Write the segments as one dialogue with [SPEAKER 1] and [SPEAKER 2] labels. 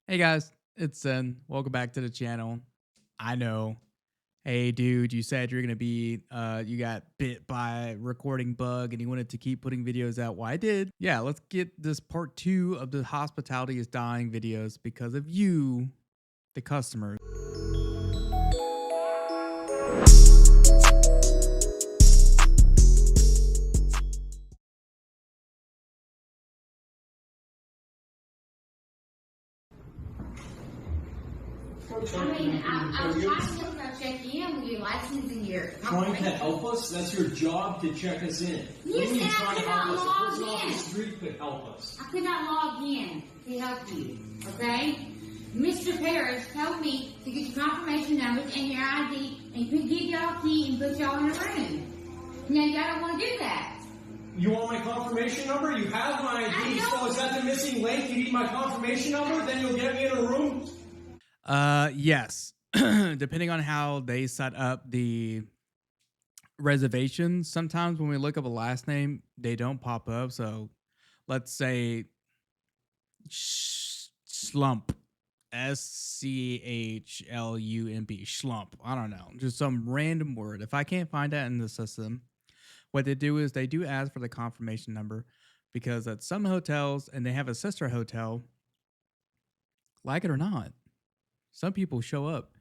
[SPEAKER 1] Hey guys, it's Zen. Welcome back to the channel. I know. Hey dude, you said you're gonna be you got bit by a recording bug and you wanted to keep putting videos out. Well, I did. Yeah, let's get this part two of the hospitality is dying videos because of you, the customers.
[SPEAKER 2] I'm trying to check in with your license and your
[SPEAKER 3] Trying to help us? That's your job to check us in.
[SPEAKER 2] You said I could not log
[SPEAKER 3] A person off
[SPEAKER 2] in.
[SPEAKER 3] the street could help us.
[SPEAKER 2] I could not log in to help you, okay? Mr. Parrish told me to get your confirmation numbers and your ID and could give y'all a key and put y'all in a room. Now y'all don't want to do that.
[SPEAKER 3] You want my confirmation number? You have my ID, so is that the missing link? You need my confirmation number? Then you'll get me in a room?
[SPEAKER 1] Yes. Depending on how they set up the reservations, sometimes when we look up a last name, they don't pop up. So let's say Slump. SCHLUMP. Schlump. I don't know. Just some random word. If I can't find that in the system, what they do is they do ask for the confirmation number because at some hotels, and they have a sister hotel, like it or not, some people show up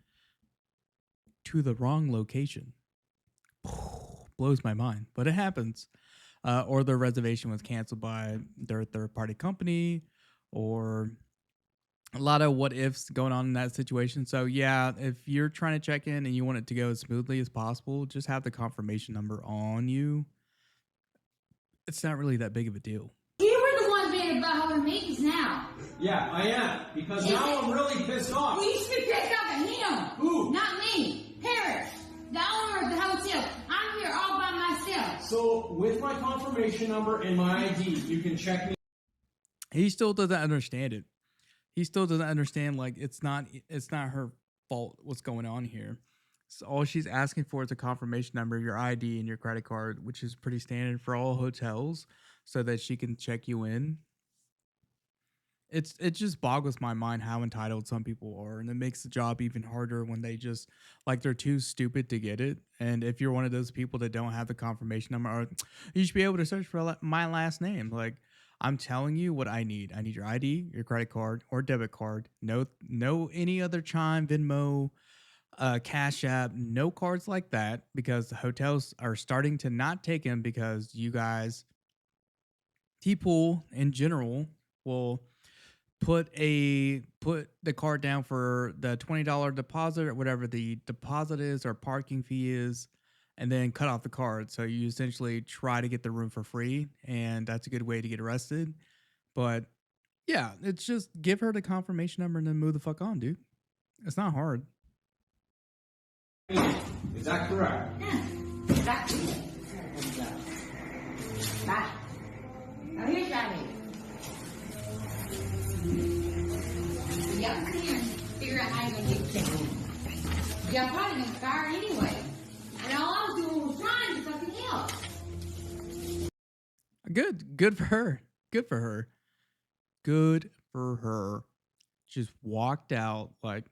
[SPEAKER 1] to the wrong location. Blows my mind, but it happens. Or their reservation was canceled by their third party company, or a lot of what ifs going on in that situation. So yeah, if you're trying to check in and you want it to go as smoothly as possible, just have the confirmation number on you. It's not really that big of a deal.
[SPEAKER 2] You were the one being about holding meetings now.
[SPEAKER 3] Yeah, I am. Because now I'm really pissed off.
[SPEAKER 2] Well, you should be pissed off at him.
[SPEAKER 3] Who?
[SPEAKER 2] Not me. Parrish, the owner of the hotel. I'm here all by myself.
[SPEAKER 3] So, with my confirmation number and my ID, you can check me.
[SPEAKER 1] He still doesn't understand it. He still doesn't understand, like, it's not her fault what's going on here. So all she's asking for is a confirmation number, your ID, and your credit card, which is pretty standard for all hotels, so that she can check you in. It just boggles my mind how entitled some people are, and it makes the job even harder when they just, like, they're too stupid to get it. And if you're one of those people that don't have the confirmation number, or you should be able to search for my last name. Like, I'm telling you what I need. I need your ID, your credit card or debit card. No any other Chime, Venmo, Cash App, no cards like that, because the hotels are starting to not take them because you guys, people in general, will put the card down for the $20 deposit or whatever the deposit is or parking fee is, and then cut off the card. So you essentially try to get the room for free, and that's a good way to get arrested. But yeah, it's just give her the confirmation number and then move the fuck on, dude. It's not hard.
[SPEAKER 3] Is that correct?
[SPEAKER 2] Yeah. Exactly. Bye. Now here's your ID. Y'all come here and figure out how you're gonna get checked in. Y'all probably gonna fire anyway. And all I was doing was trying to fucking help.
[SPEAKER 1] Good for her. Good for her. Good for her. Just walked out like,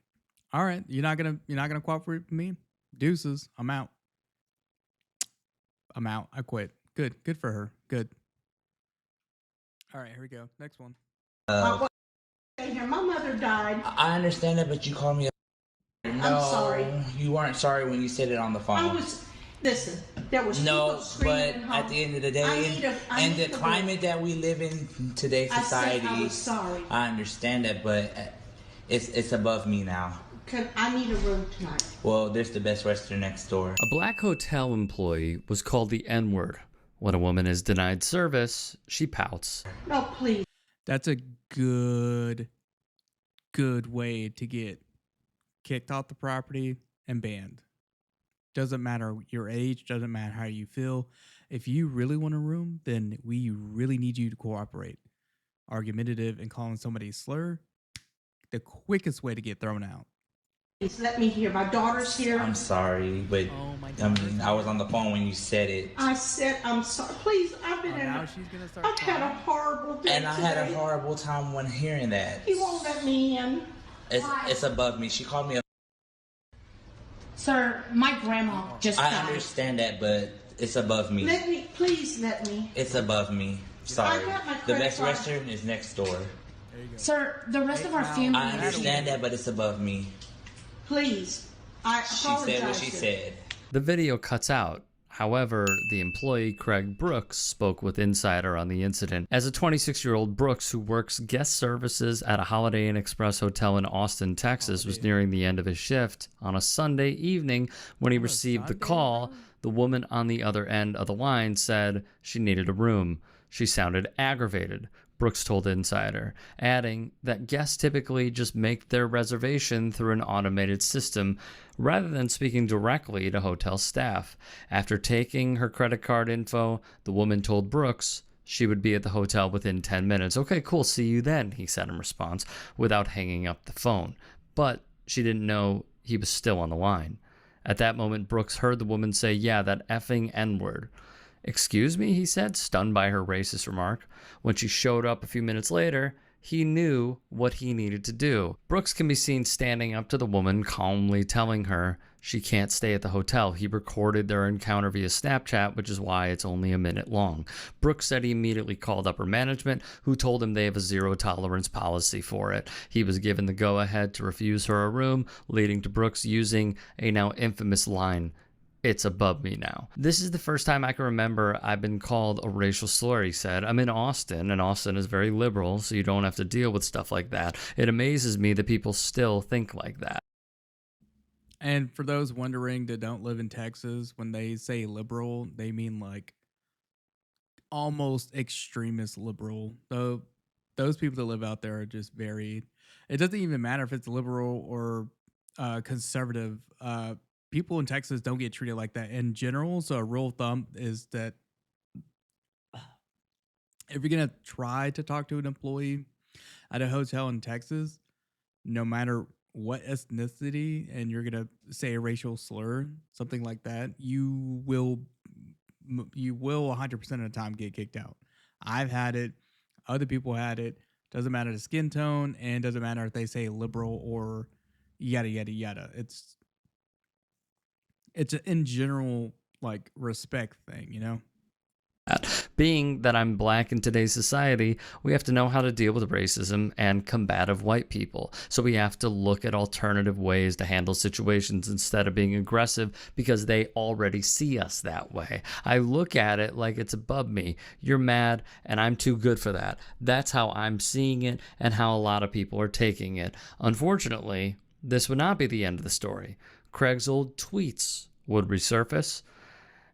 [SPEAKER 1] all right, you're not gonna cooperate with me? Deuces. I'm out. I'm out. I quit. Good for her. Good. All right, here we go. Next one.
[SPEAKER 4] My mother died.
[SPEAKER 5] I understand that, but you called me a... No,
[SPEAKER 4] I'm sorry.
[SPEAKER 5] You weren't sorry when you said it on the phone.
[SPEAKER 4] Listen, there was
[SPEAKER 5] No,
[SPEAKER 4] people screaming
[SPEAKER 5] but
[SPEAKER 4] at home.
[SPEAKER 5] at the end of the day, and the climate that we live in today's society,
[SPEAKER 4] I was sorry.
[SPEAKER 5] I understand that, but it's above me now.
[SPEAKER 4] I need a room tonight.
[SPEAKER 5] Well, there's the Best Western next door.
[SPEAKER 6] A black hotel employee was called the N-word. When a woman is denied service, she pouts.
[SPEAKER 4] No, please.
[SPEAKER 1] That's a good way to get kicked off the property and banned. Doesn't matter your age, doesn't matter how you feel. If you really want a room, then we really need you to cooperate. Argumentative and calling somebody a slur, the quickest way to get thrown out.
[SPEAKER 4] Please let me hear. My daughter's here.
[SPEAKER 5] I'm sorry, but
[SPEAKER 1] Oh my
[SPEAKER 5] I
[SPEAKER 1] God.
[SPEAKER 5] mean, I was on the phone when you said it.
[SPEAKER 4] I said I'm sorry. Please, I've been
[SPEAKER 1] Oh,
[SPEAKER 4] in.
[SPEAKER 1] now she's gonna start
[SPEAKER 4] I've had a
[SPEAKER 1] crying?
[SPEAKER 4] horrible day
[SPEAKER 5] And I had a
[SPEAKER 4] today.
[SPEAKER 5] horrible time when hearing that.
[SPEAKER 4] He won't let me in.
[SPEAKER 5] It's above me. She called me a...
[SPEAKER 2] Sir, my grandma just
[SPEAKER 5] I
[SPEAKER 2] died.
[SPEAKER 5] understand that, but it's above me.
[SPEAKER 4] Let me, please let me.
[SPEAKER 5] It's above me. Sorry.
[SPEAKER 4] I got my
[SPEAKER 5] The
[SPEAKER 4] credit
[SPEAKER 5] best
[SPEAKER 4] card.
[SPEAKER 5] restroom is next door.
[SPEAKER 2] Sir, the rest of our
[SPEAKER 1] Now,
[SPEAKER 2] family.
[SPEAKER 5] I understand that, but it's above me.
[SPEAKER 4] Please. I
[SPEAKER 5] She
[SPEAKER 4] apologize.
[SPEAKER 5] said what she
[SPEAKER 4] sir.
[SPEAKER 5] said.
[SPEAKER 6] The video cuts out. However, the employee, Craig Brooks, spoke with Insider on the incident. As a 26-year-old, Brooks, who works guest services at a Holiday Inn Express hotel in Austin, Texas, was nearing the end of his shift on a Sunday evening when he received the call. The woman on the other end of the line said she needed a room. She sounded aggravated, Brooks told Insider, adding that guests typically just make their reservation through an automated system rather than speaking directly to hotel staff. After taking her credit card info, the woman told Brooks she would be at the hotel within 10 minutes. Okay, cool, see you then, he said in response, without hanging up the phone. But she didn't know he was still on the line. At that moment, Brooks heard the woman say, "Yeah, that effing N-word." "Excuse me," he said, stunned by her racist remark. When she showed up a few minutes later, he knew what he needed to do. Brooks can be seen standing up to the woman, calmly telling her she can't stay at the hotel. He recorded their encounter via Snapchat, which is why it's only a minute long. Brooks said he immediately called upper management, who told him they have a zero-tolerance policy for it. He was given the go-ahead to refuse her a room, leading to Brooks using a now infamous line, "It's above me now." "This is the first time I can remember I've been called a racial slur," he said. "I'm in Austin, and Austin is very liberal, so you don't have to deal with stuff like that. It amazes me that people still think like that."
[SPEAKER 1] And for those wondering that don't live in Texas, when they say liberal, they mean like almost extremist liberal. Though those people that live out there are just very. It doesn't even matter if it's liberal or conservative. People in Texas don't get treated like that in general. So a rule of thumb is that if you're gonna try to talk to an employee at a hotel in Texas, no matter what ethnicity, and you're gonna say a racial slur, something like that, you will 100% of the time get kicked out. I've had it. Other people had it. Doesn't matter the skin tone, and doesn't matter if they say liberal or yada yada yada. It's an in general like respect thing, you know.
[SPEAKER 6] Being that I'm black in today's society, we have to know how to deal with racism and combative white people. So we have to look at alternative ways to handle situations instead of being aggressive because they already see us that way. I look at it like it's above me. You're mad and I'm too good for that. That's how I'm seeing it and how a lot of people are taking it. Unfortunately, this would not be the end of the story. Craig's old tweets would resurface,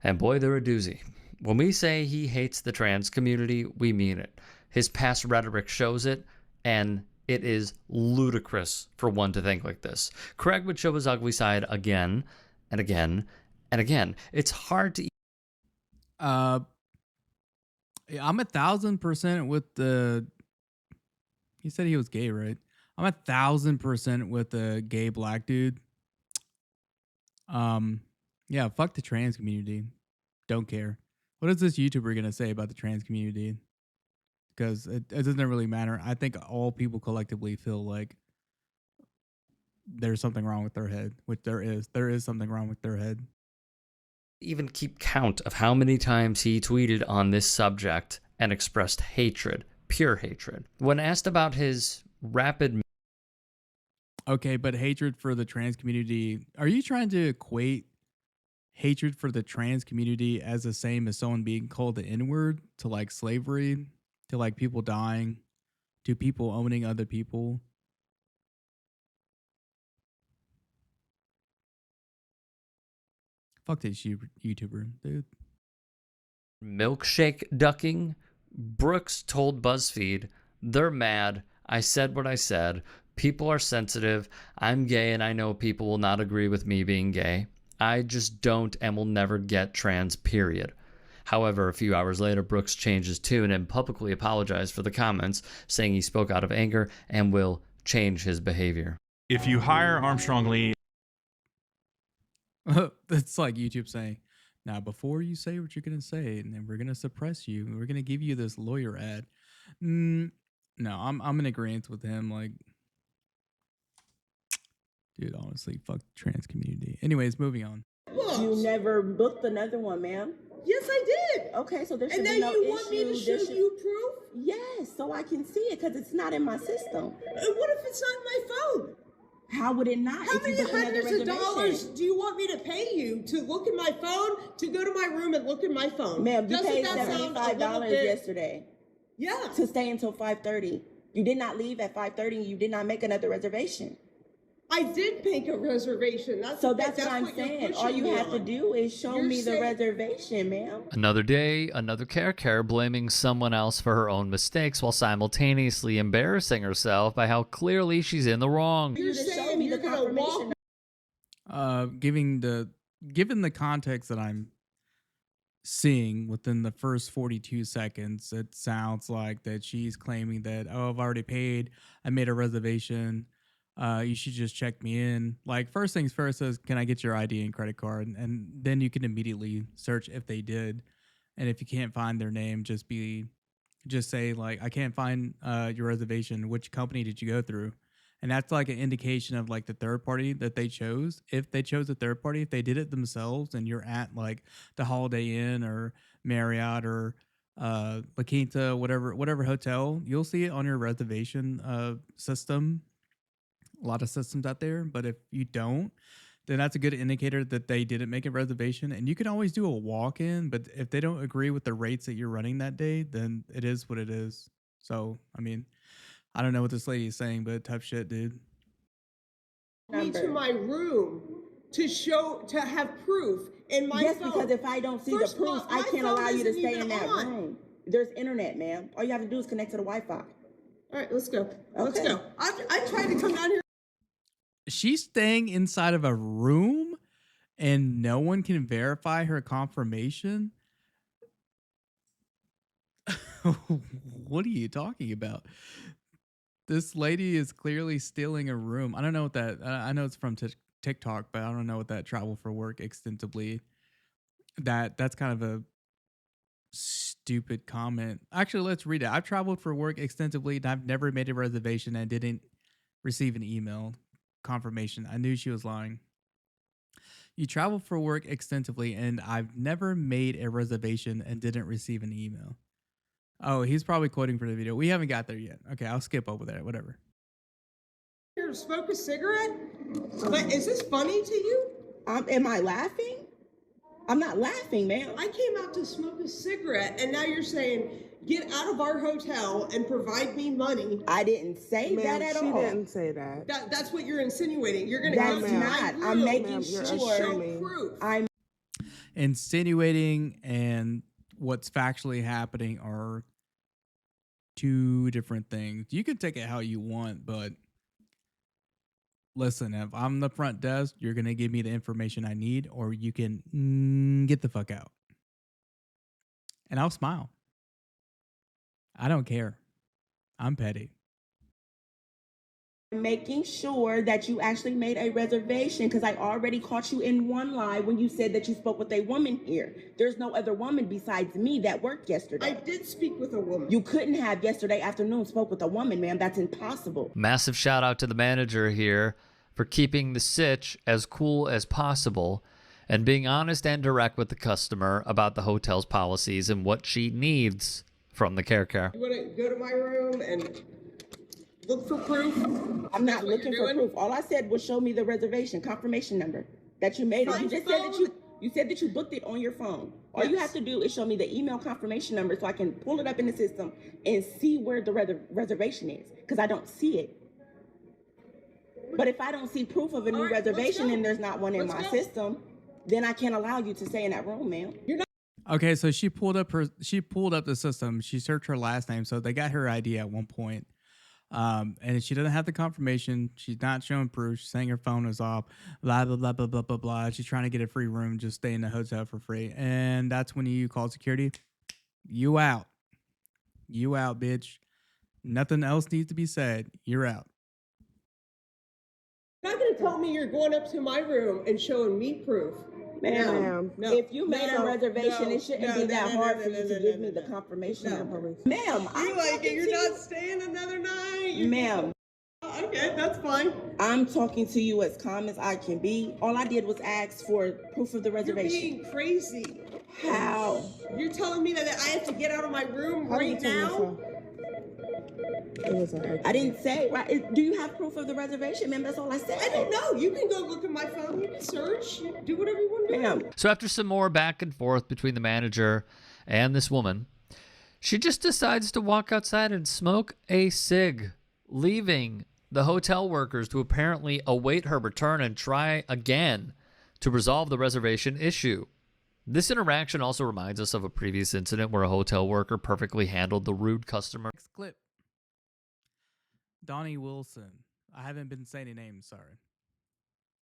[SPEAKER 6] and boy, they're a doozy. When we say he hates the trans community, we mean it. His past rhetoric shows it, and it is ludicrous for one to think like this. Craig would show his ugly side again and again and again. It's hard to...
[SPEAKER 1] I'm 1,000% with the. He said he was gay, right? I'm 1,000% with the gay black dude. Yeah, fuck the trans community. Don't care. What is this YouTuber gonna say about the trans community? Because it doesn't really matter. I think all people collectively feel like there's something wrong with their head, which there is. There is something wrong with their head.
[SPEAKER 6] Even keep count of how many times he tweeted on this subject and expressed hatred, pure hatred. When asked about his rapid...
[SPEAKER 1] Okay, but hatred for the trans community. Are you trying to equate hatred for the trans community as the same as someone being called the N-word, to like slavery, to like people dying, to people owning other people? Fuck this YouTuber, dude.
[SPEAKER 6] milkshake ducking? Brooks told BuzzFeed, "They're mad. I said what I said. People are sensitive. I'm gay and I know people will not agree with me being gay. I just don't and will never get trans, period." However, a few hours later, Brooks changed his tune and publicly apologized for the comments, saying he spoke out of anger and will change his behavior.
[SPEAKER 7] If you hire Armstrong Lee
[SPEAKER 1] It's like YouTube saying, now before you say what you're gonna say, and then we're gonna suppress you. We're gonna give you this lawyer ad. No, I'm in agreement with him. Like, dude, honestly, fuck the trans community. Anyways, moving on.
[SPEAKER 4] You never booked another one, ma'am.
[SPEAKER 7] Yes, I did.
[SPEAKER 4] Okay, so there should
[SPEAKER 7] And
[SPEAKER 4] be
[SPEAKER 7] then
[SPEAKER 4] no
[SPEAKER 7] you
[SPEAKER 4] issue.
[SPEAKER 7] want me to
[SPEAKER 4] There
[SPEAKER 7] show
[SPEAKER 4] should-
[SPEAKER 7] you proof?
[SPEAKER 4] Yes, so I can see it because it's not in my system.
[SPEAKER 7] And what if it's on my phone?
[SPEAKER 4] How would it not?
[SPEAKER 7] How
[SPEAKER 4] if you
[SPEAKER 7] many
[SPEAKER 4] booked another
[SPEAKER 7] hundreds of
[SPEAKER 4] reservation?
[SPEAKER 7] dollars do you want me to pay you to look at my phone, to go to my room and look at my phone?
[SPEAKER 4] Ma'am, you
[SPEAKER 7] Doesn't
[SPEAKER 4] paid
[SPEAKER 7] that sound a
[SPEAKER 4] $75
[SPEAKER 7] little bit-
[SPEAKER 4] yesterday
[SPEAKER 7] Yeah.
[SPEAKER 4] to stay until 5:30. You did not leave at 5:30 and you did not make another reservation.
[SPEAKER 7] I did make a reservation.
[SPEAKER 4] So that's what I'm
[SPEAKER 7] you're
[SPEAKER 4] saying. All
[SPEAKER 7] pushing
[SPEAKER 4] you
[SPEAKER 7] me
[SPEAKER 4] have to
[SPEAKER 7] on.
[SPEAKER 4] do is show
[SPEAKER 7] You're
[SPEAKER 4] me the
[SPEAKER 7] saying-
[SPEAKER 4] reservation, ma'am.
[SPEAKER 6] Another day, another care blaming someone else for her own mistakes while simultaneously embarrassing herself by how clearly she's in the wrong.
[SPEAKER 7] You're
[SPEAKER 4] To show
[SPEAKER 7] saying
[SPEAKER 4] me
[SPEAKER 7] you're
[SPEAKER 4] the
[SPEAKER 7] gonna
[SPEAKER 4] confirmation.
[SPEAKER 7] walk
[SPEAKER 1] Given the context that I'm seeing within the first 42 seconds, it sounds like that she's claiming that, oh, I've already paid, I made a reservation, you should just check me in. Like, first things first is, can I get your ID and credit card? And then you can immediately search if they did. And if you can't find their name, just say like, I can't find your reservation. Which company did you go through? And that's like an indication of like the third party that they chose. If they chose a third party, if they did it themselves and you're at like the Holiday Inn or Marriott or La Quinta, whatever hotel, you'll see it on your reservation system. A lot of systems out there. But if you don't, then that's a good indicator that they didn't make a reservation. And you can always do a walk-in, but if they don't agree with the rates that you're running that day, then it is what it is. So, I mean, I don't know what this lady is saying, but tough shit, dude.
[SPEAKER 7] me to my room to have proof in my
[SPEAKER 4] Yes,
[SPEAKER 7] phone.
[SPEAKER 4] because if I don't see
[SPEAKER 7] First
[SPEAKER 4] the
[SPEAKER 7] of all,
[SPEAKER 4] proof, I
[SPEAKER 7] my
[SPEAKER 4] can't
[SPEAKER 7] phone
[SPEAKER 4] allow you to
[SPEAKER 7] isn't
[SPEAKER 4] stay
[SPEAKER 7] even
[SPEAKER 4] in that
[SPEAKER 7] on.
[SPEAKER 4] room. There's internet, ma'am. All you have to do is connect to the Wi-Fi.
[SPEAKER 7] All right, let's go. Let's
[SPEAKER 4] Okay.
[SPEAKER 7] go. I tried to come down here.
[SPEAKER 1] She's staying inside of a room and no one can verify her confirmation. What are you talking about? This lady is clearly stealing a room. I don't know what that, I know it's from TikTok, but I don't know what that travel for work extensively. That's kind of a stupid comment. Actually, let's read it. I've traveled for work extensively and I've never made a reservation and didn't receive an email confirmation. I knew she was lying. You travel for work extensively and I've never made a reservation and didn't receive an email. Oh, he's probably quoting for the video. We haven't got there yet. Okay, I'll skip over there. Whatever.
[SPEAKER 7] Here to smoke a cigarette? But is this funny to you?
[SPEAKER 4] Am I laughing? I'm not laughing, ma'am.
[SPEAKER 7] I came out to smoke a cigarette, and now you're saying, get out of our hotel and provide me money.
[SPEAKER 4] I didn't say that at all.
[SPEAKER 8] She didn't say that.
[SPEAKER 7] That's what you're insinuating. You're going to
[SPEAKER 4] That's
[SPEAKER 7] go to my
[SPEAKER 4] not.
[SPEAKER 7] room
[SPEAKER 4] I'm making
[SPEAKER 8] Ma'am, you're
[SPEAKER 7] to
[SPEAKER 4] sure.
[SPEAKER 7] show
[SPEAKER 8] assuming.
[SPEAKER 7] proof.
[SPEAKER 4] I'm
[SPEAKER 1] Insinuating and what's factually happening are two different things. You can take it how you want, but listen, if I'm the front desk, you're going to give me the information I need, or you can get the fuck out. And I'll smile. I don't care. I'm petty.
[SPEAKER 4] making sure that you actually made a reservation because I already caught you in one lie when you said that you spoke with a woman here. There's no other woman besides me that worked yesterday.
[SPEAKER 7] I did speak with a woman.
[SPEAKER 4] You couldn't have yesterday afternoon spoke with a woman, ma'am. That's impossible.
[SPEAKER 6] Massive shout out to the manager here for keeping the sitch as cool as possible and being honest and direct with the customer about the hotel's policies and what she needs from the care.
[SPEAKER 7] You want to go to my room and look for proof?
[SPEAKER 4] I'm not
[SPEAKER 7] That's what
[SPEAKER 4] looking
[SPEAKER 7] you're
[SPEAKER 4] for
[SPEAKER 7] doing?
[SPEAKER 4] proof. All I said was show me the reservation confirmation number that you made it. You
[SPEAKER 7] Find
[SPEAKER 4] just
[SPEAKER 7] your
[SPEAKER 4] said that
[SPEAKER 7] phone.
[SPEAKER 4] you said that you booked it on your phone. All you
[SPEAKER 7] Yes.
[SPEAKER 4] have to do is show me the email confirmation number so I can pull it up in the system and see where the reservation is because I don't see it. But if I don't see proof of a new
[SPEAKER 7] All right, let's
[SPEAKER 4] reservation
[SPEAKER 7] go.
[SPEAKER 4] and there's not one in
[SPEAKER 7] Let's
[SPEAKER 4] my
[SPEAKER 7] go.
[SPEAKER 4] system, then I can't allow you to stay in that room, ma'am.
[SPEAKER 1] Okay, so she pulled up the system. She searched her last name, so they got her ID at one point. And she doesn't have the confirmation. She's not showing proof. She's saying her phone is off. Blah blah blah blah blah blah blah. She's trying to get a free room, just stay in the hotel for free. And that's when you call security. You out. You out, bitch. Nothing else needs to be said. You're out.
[SPEAKER 7] You're not going to told me you're going up to my room and showing me proof.
[SPEAKER 4] Ma'am,
[SPEAKER 7] No,
[SPEAKER 4] if you made a
[SPEAKER 7] no,
[SPEAKER 4] reservation,
[SPEAKER 7] no,
[SPEAKER 4] it shouldn't
[SPEAKER 7] no,
[SPEAKER 4] be
[SPEAKER 7] no,
[SPEAKER 4] that
[SPEAKER 7] no,
[SPEAKER 4] hard
[SPEAKER 7] no,
[SPEAKER 4] for
[SPEAKER 7] no,
[SPEAKER 4] you
[SPEAKER 7] no,
[SPEAKER 4] to
[SPEAKER 7] no,
[SPEAKER 4] give
[SPEAKER 7] no,
[SPEAKER 4] me the
[SPEAKER 7] no.
[SPEAKER 4] confirmation
[SPEAKER 7] No.
[SPEAKER 4] number. Ma'am, I'm
[SPEAKER 7] You're like,
[SPEAKER 4] talking
[SPEAKER 7] you're
[SPEAKER 4] to
[SPEAKER 7] not
[SPEAKER 4] you.
[SPEAKER 7] staying another night.
[SPEAKER 4] Ma'am,
[SPEAKER 7] Okay, that's fine.
[SPEAKER 4] I'm talking to you as calm as I can be. All I did was ask for proof of the
[SPEAKER 7] You're
[SPEAKER 4] reservation.
[SPEAKER 7] being crazy.
[SPEAKER 4] How?
[SPEAKER 7] You're telling me that I have to get out of my room right now?
[SPEAKER 4] I didn't say, right? Do you have proof of the reservation, ma'am? That's all I said.
[SPEAKER 7] I don't know. You can go look at my phone. You can search. You do whatever you want to do.
[SPEAKER 4] Ma'am,
[SPEAKER 6] So after some more back and forth between the manager and this woman, she just decides to walk outside and smoke a cig, leaving the hotel workers to apparently await her return and try again to resolve the reservation issue. This interaction also reminds us of a previous incident where a hotel worker perfectly handled the rude customer.
[SPEAKER 1] Next clip. Donnie Wilson. I haven't been saying any names, sorry.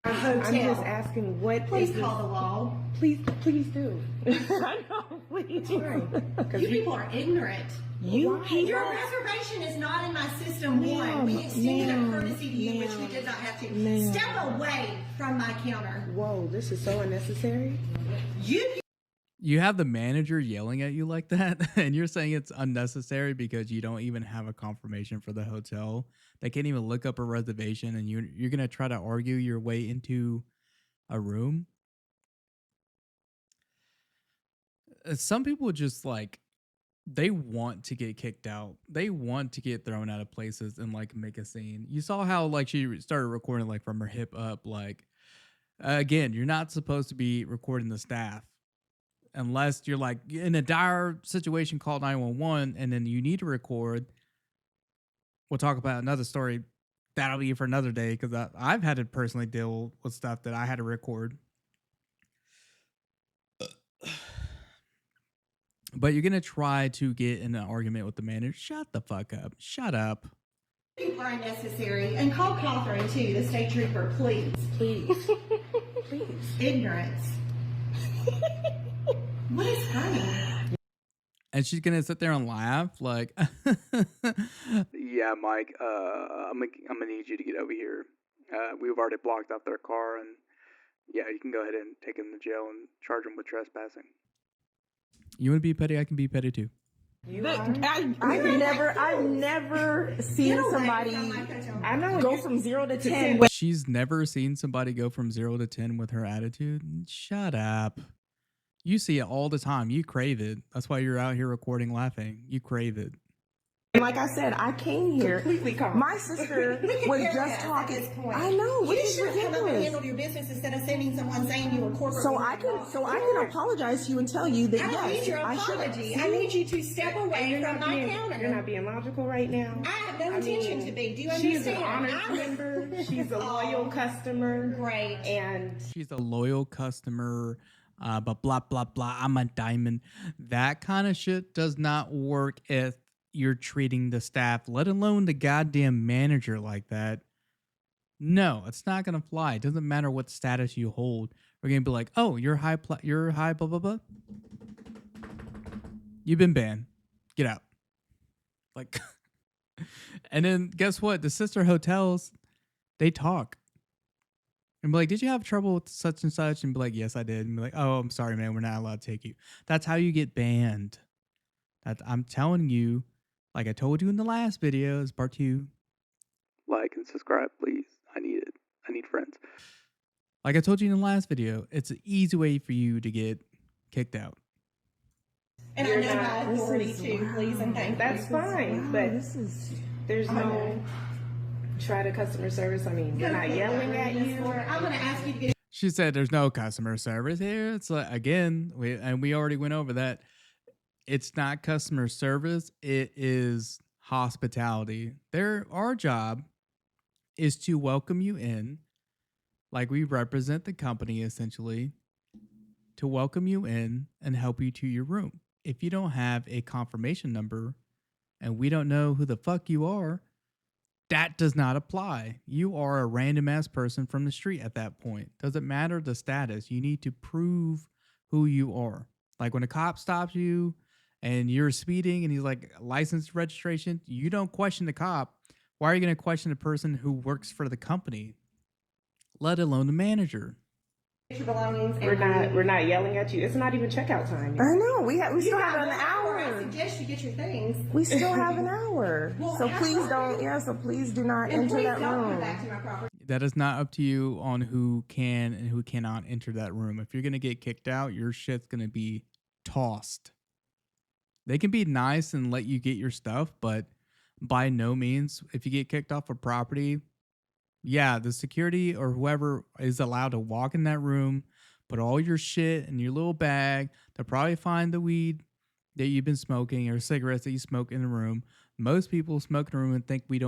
[SPEAKER 4] I'm just asking what.
[SPEAKER 8] Please call the law.
[SPEAKER 4] Please do. I know, please.
[SPEAKER 8] You people are ignorant. Your reservation is not in my system. One, we extended a courtesy to you, which we did not have to. Step away from my counter.
[SPEAKER 4] Whoa, this is so unnecessary.
[SPEAKER 1] You have the manager yelling at you like that, and you're saying it's unnecessary because you don't even have a confirmation for the hotel. They can't even look up a reservation, and you're going to try to argue your way into a room. Some people just like, they want to get kicked out. They want to get thrown out of places and like make a scene. You saw how like she started recording like from her hip up. Like, again, you're not supposed to be recording the staff unless you're like in a dire situation, call 911, and then you need to record. We'll talk about another story. That'll be for another day because I've had to personally deal with stuff that I had to record. But you're going to try to get in an argument with the manager. Shut the fuck up. Shut up.
[SPEAKER 8] People are unnecessary. And call Catherine, too, the state trooper, please.
[SPEAKER 4] Please. Please.
[SPEAKER 8] Ignorance. What is funny?
[SPEAKER 1] And she's going to sit there and laugh like, yeah, Mike, I'm gonna need you to get over here. We've already blocked off their car, and yeah, you can go ahead and take them to jail and charge them with trespassing. You want to be petty? I can be petty too.
[SPEAKER 4] I've never seen somebody go from 0 to 10.
[SPEAKER 1] She's never seen somebody go from 0 to 10 with her attitude. Shut up. You see it all the time. You crave it. That's why you're out here recording laughing. You crave it.
[SPEAKER 4] And like I said, I came here. Completely calm. My sister was just talking. I know.
[SPEAKER 8] You should come up and handle your business instead of sending someone saying you were corporate.
[SPEAKER 4] So I can apologize to you and tell you that
[SPEAKER 8] I don't need your apology. I need you to step away from my counter.
[SPEAKER 4] You're not being logical right now.
[SPEAKER 8] I have no intention to be. Do you understand?
[SPEAKER 4] She's an honored member. She's a loyal customer.
[SPEAKER 8] Great.
[SPEAKER 4] And
[SPEAKER 1] she's a loyal customer. But blah, blah, blah. I'm a diamond. That kind of shit does not work if you're treating the staff, let alone the goddamn manager, like that. No, it's not gonna fly. It doesn't matter what status you hold. We're gonna be like, oh, you're high, blah blah blah. You've been banned. Get out. Like, and then guess what? The sister hotels, they talk and be like, did you have trouble with such and such? And be like, yes, I did. And be like, oh, I'm sorry, man. We're not allowed to take you. That's how you get banned. I'm telling you. Like I told you in the last video, is part 2. Like and subscribe, please. I need it. I need friends. Like I told you in the last video, it's an easy way for you to get kicked out.
[SPEAKER 8] And I know my authority too, please and thank you.
[SPEAKER 4] That's fine, but there's no try to customer service. I mean, they're not yelling at you.
[SPEAKER 8] I'm going to ask you to get.
[SPEAKER 1] She said there's no customer service here. It's like, again, we already went over that. It's not customer service. It is hospitality. Our job is to welcome you in, like we represent the company essentially, to welcome you in and help you to your room. If you don't have a confirmation number and we don't know who the fuck you are, that does not apply. You are a random ass person from the street at that point. Doesn't matter the status. You need to prove who you are. Like when a cop stops you and you're speeding and he's like, license registration, you don't question the cop. Why are you going to question the person who works for the company? let alone the manager.
[SPEAKER 8] Get your belongings.
[SPEAKER 4] We're not yelling at you. It's not even checkout time yet.
[SPEAKER 9] I know. We still
[SPEAKER 8] You
[SPEAKER 9] have an
[SPEAKER 8] I
[SPEAKER 9] hour.
[SPEAKER 8] suggest you get your things.
[SPEAKER 9] We still have an hour.
[SPEAKER 8] Well,
[SPEAKER 9] So
[SPEAKER 8] how
[SPEAKER 9] please
[SPEAKER 8] long?
[SPEAKER 9] don't. Yeah. So please do not
[SPEAKER 8] And
[SPEAKER 9] enter
[SPEAKER 8] please
[SPEAKER 9] that
[SPEAKER 8] don't come
[SPEAKER 9] room.
[SPEAKER 8] back to my property.
[SPEAKER 1] That is not up to you on who can and who cannot enter that room. If you're going to get kicked out, your shit's going to be tossed. They can be nice and let you get your stuff, but by no means, if you get kicked off a property, yeah, the security or whoever is allowed to walk in that room, put all your shit in your little bag. They'll probably find the weed that you've been smoking or cigarettes that you smoke in the room. Most people smoke in the room and think we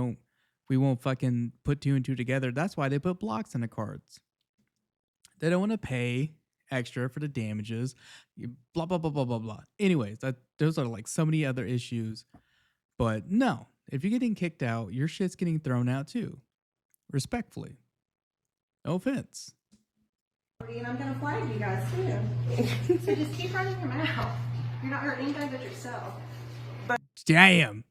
[SPEAKER 1] won't fucking put two and two together. That's why they put blocks in the cards. They don't want to pay extra for the damages. Blah, blah, blah, blah, blah, blah. Anyways, those are like so many other issues. But no, if you're getting kicked out, your shit's getting thrown out too. Respectfully. No offense.
[SPEAKER 8] And I'm going to flag you guys too. So just keep running your mouth. You're not hurting anybody but yourself.
[SPEAKER 1] Damn.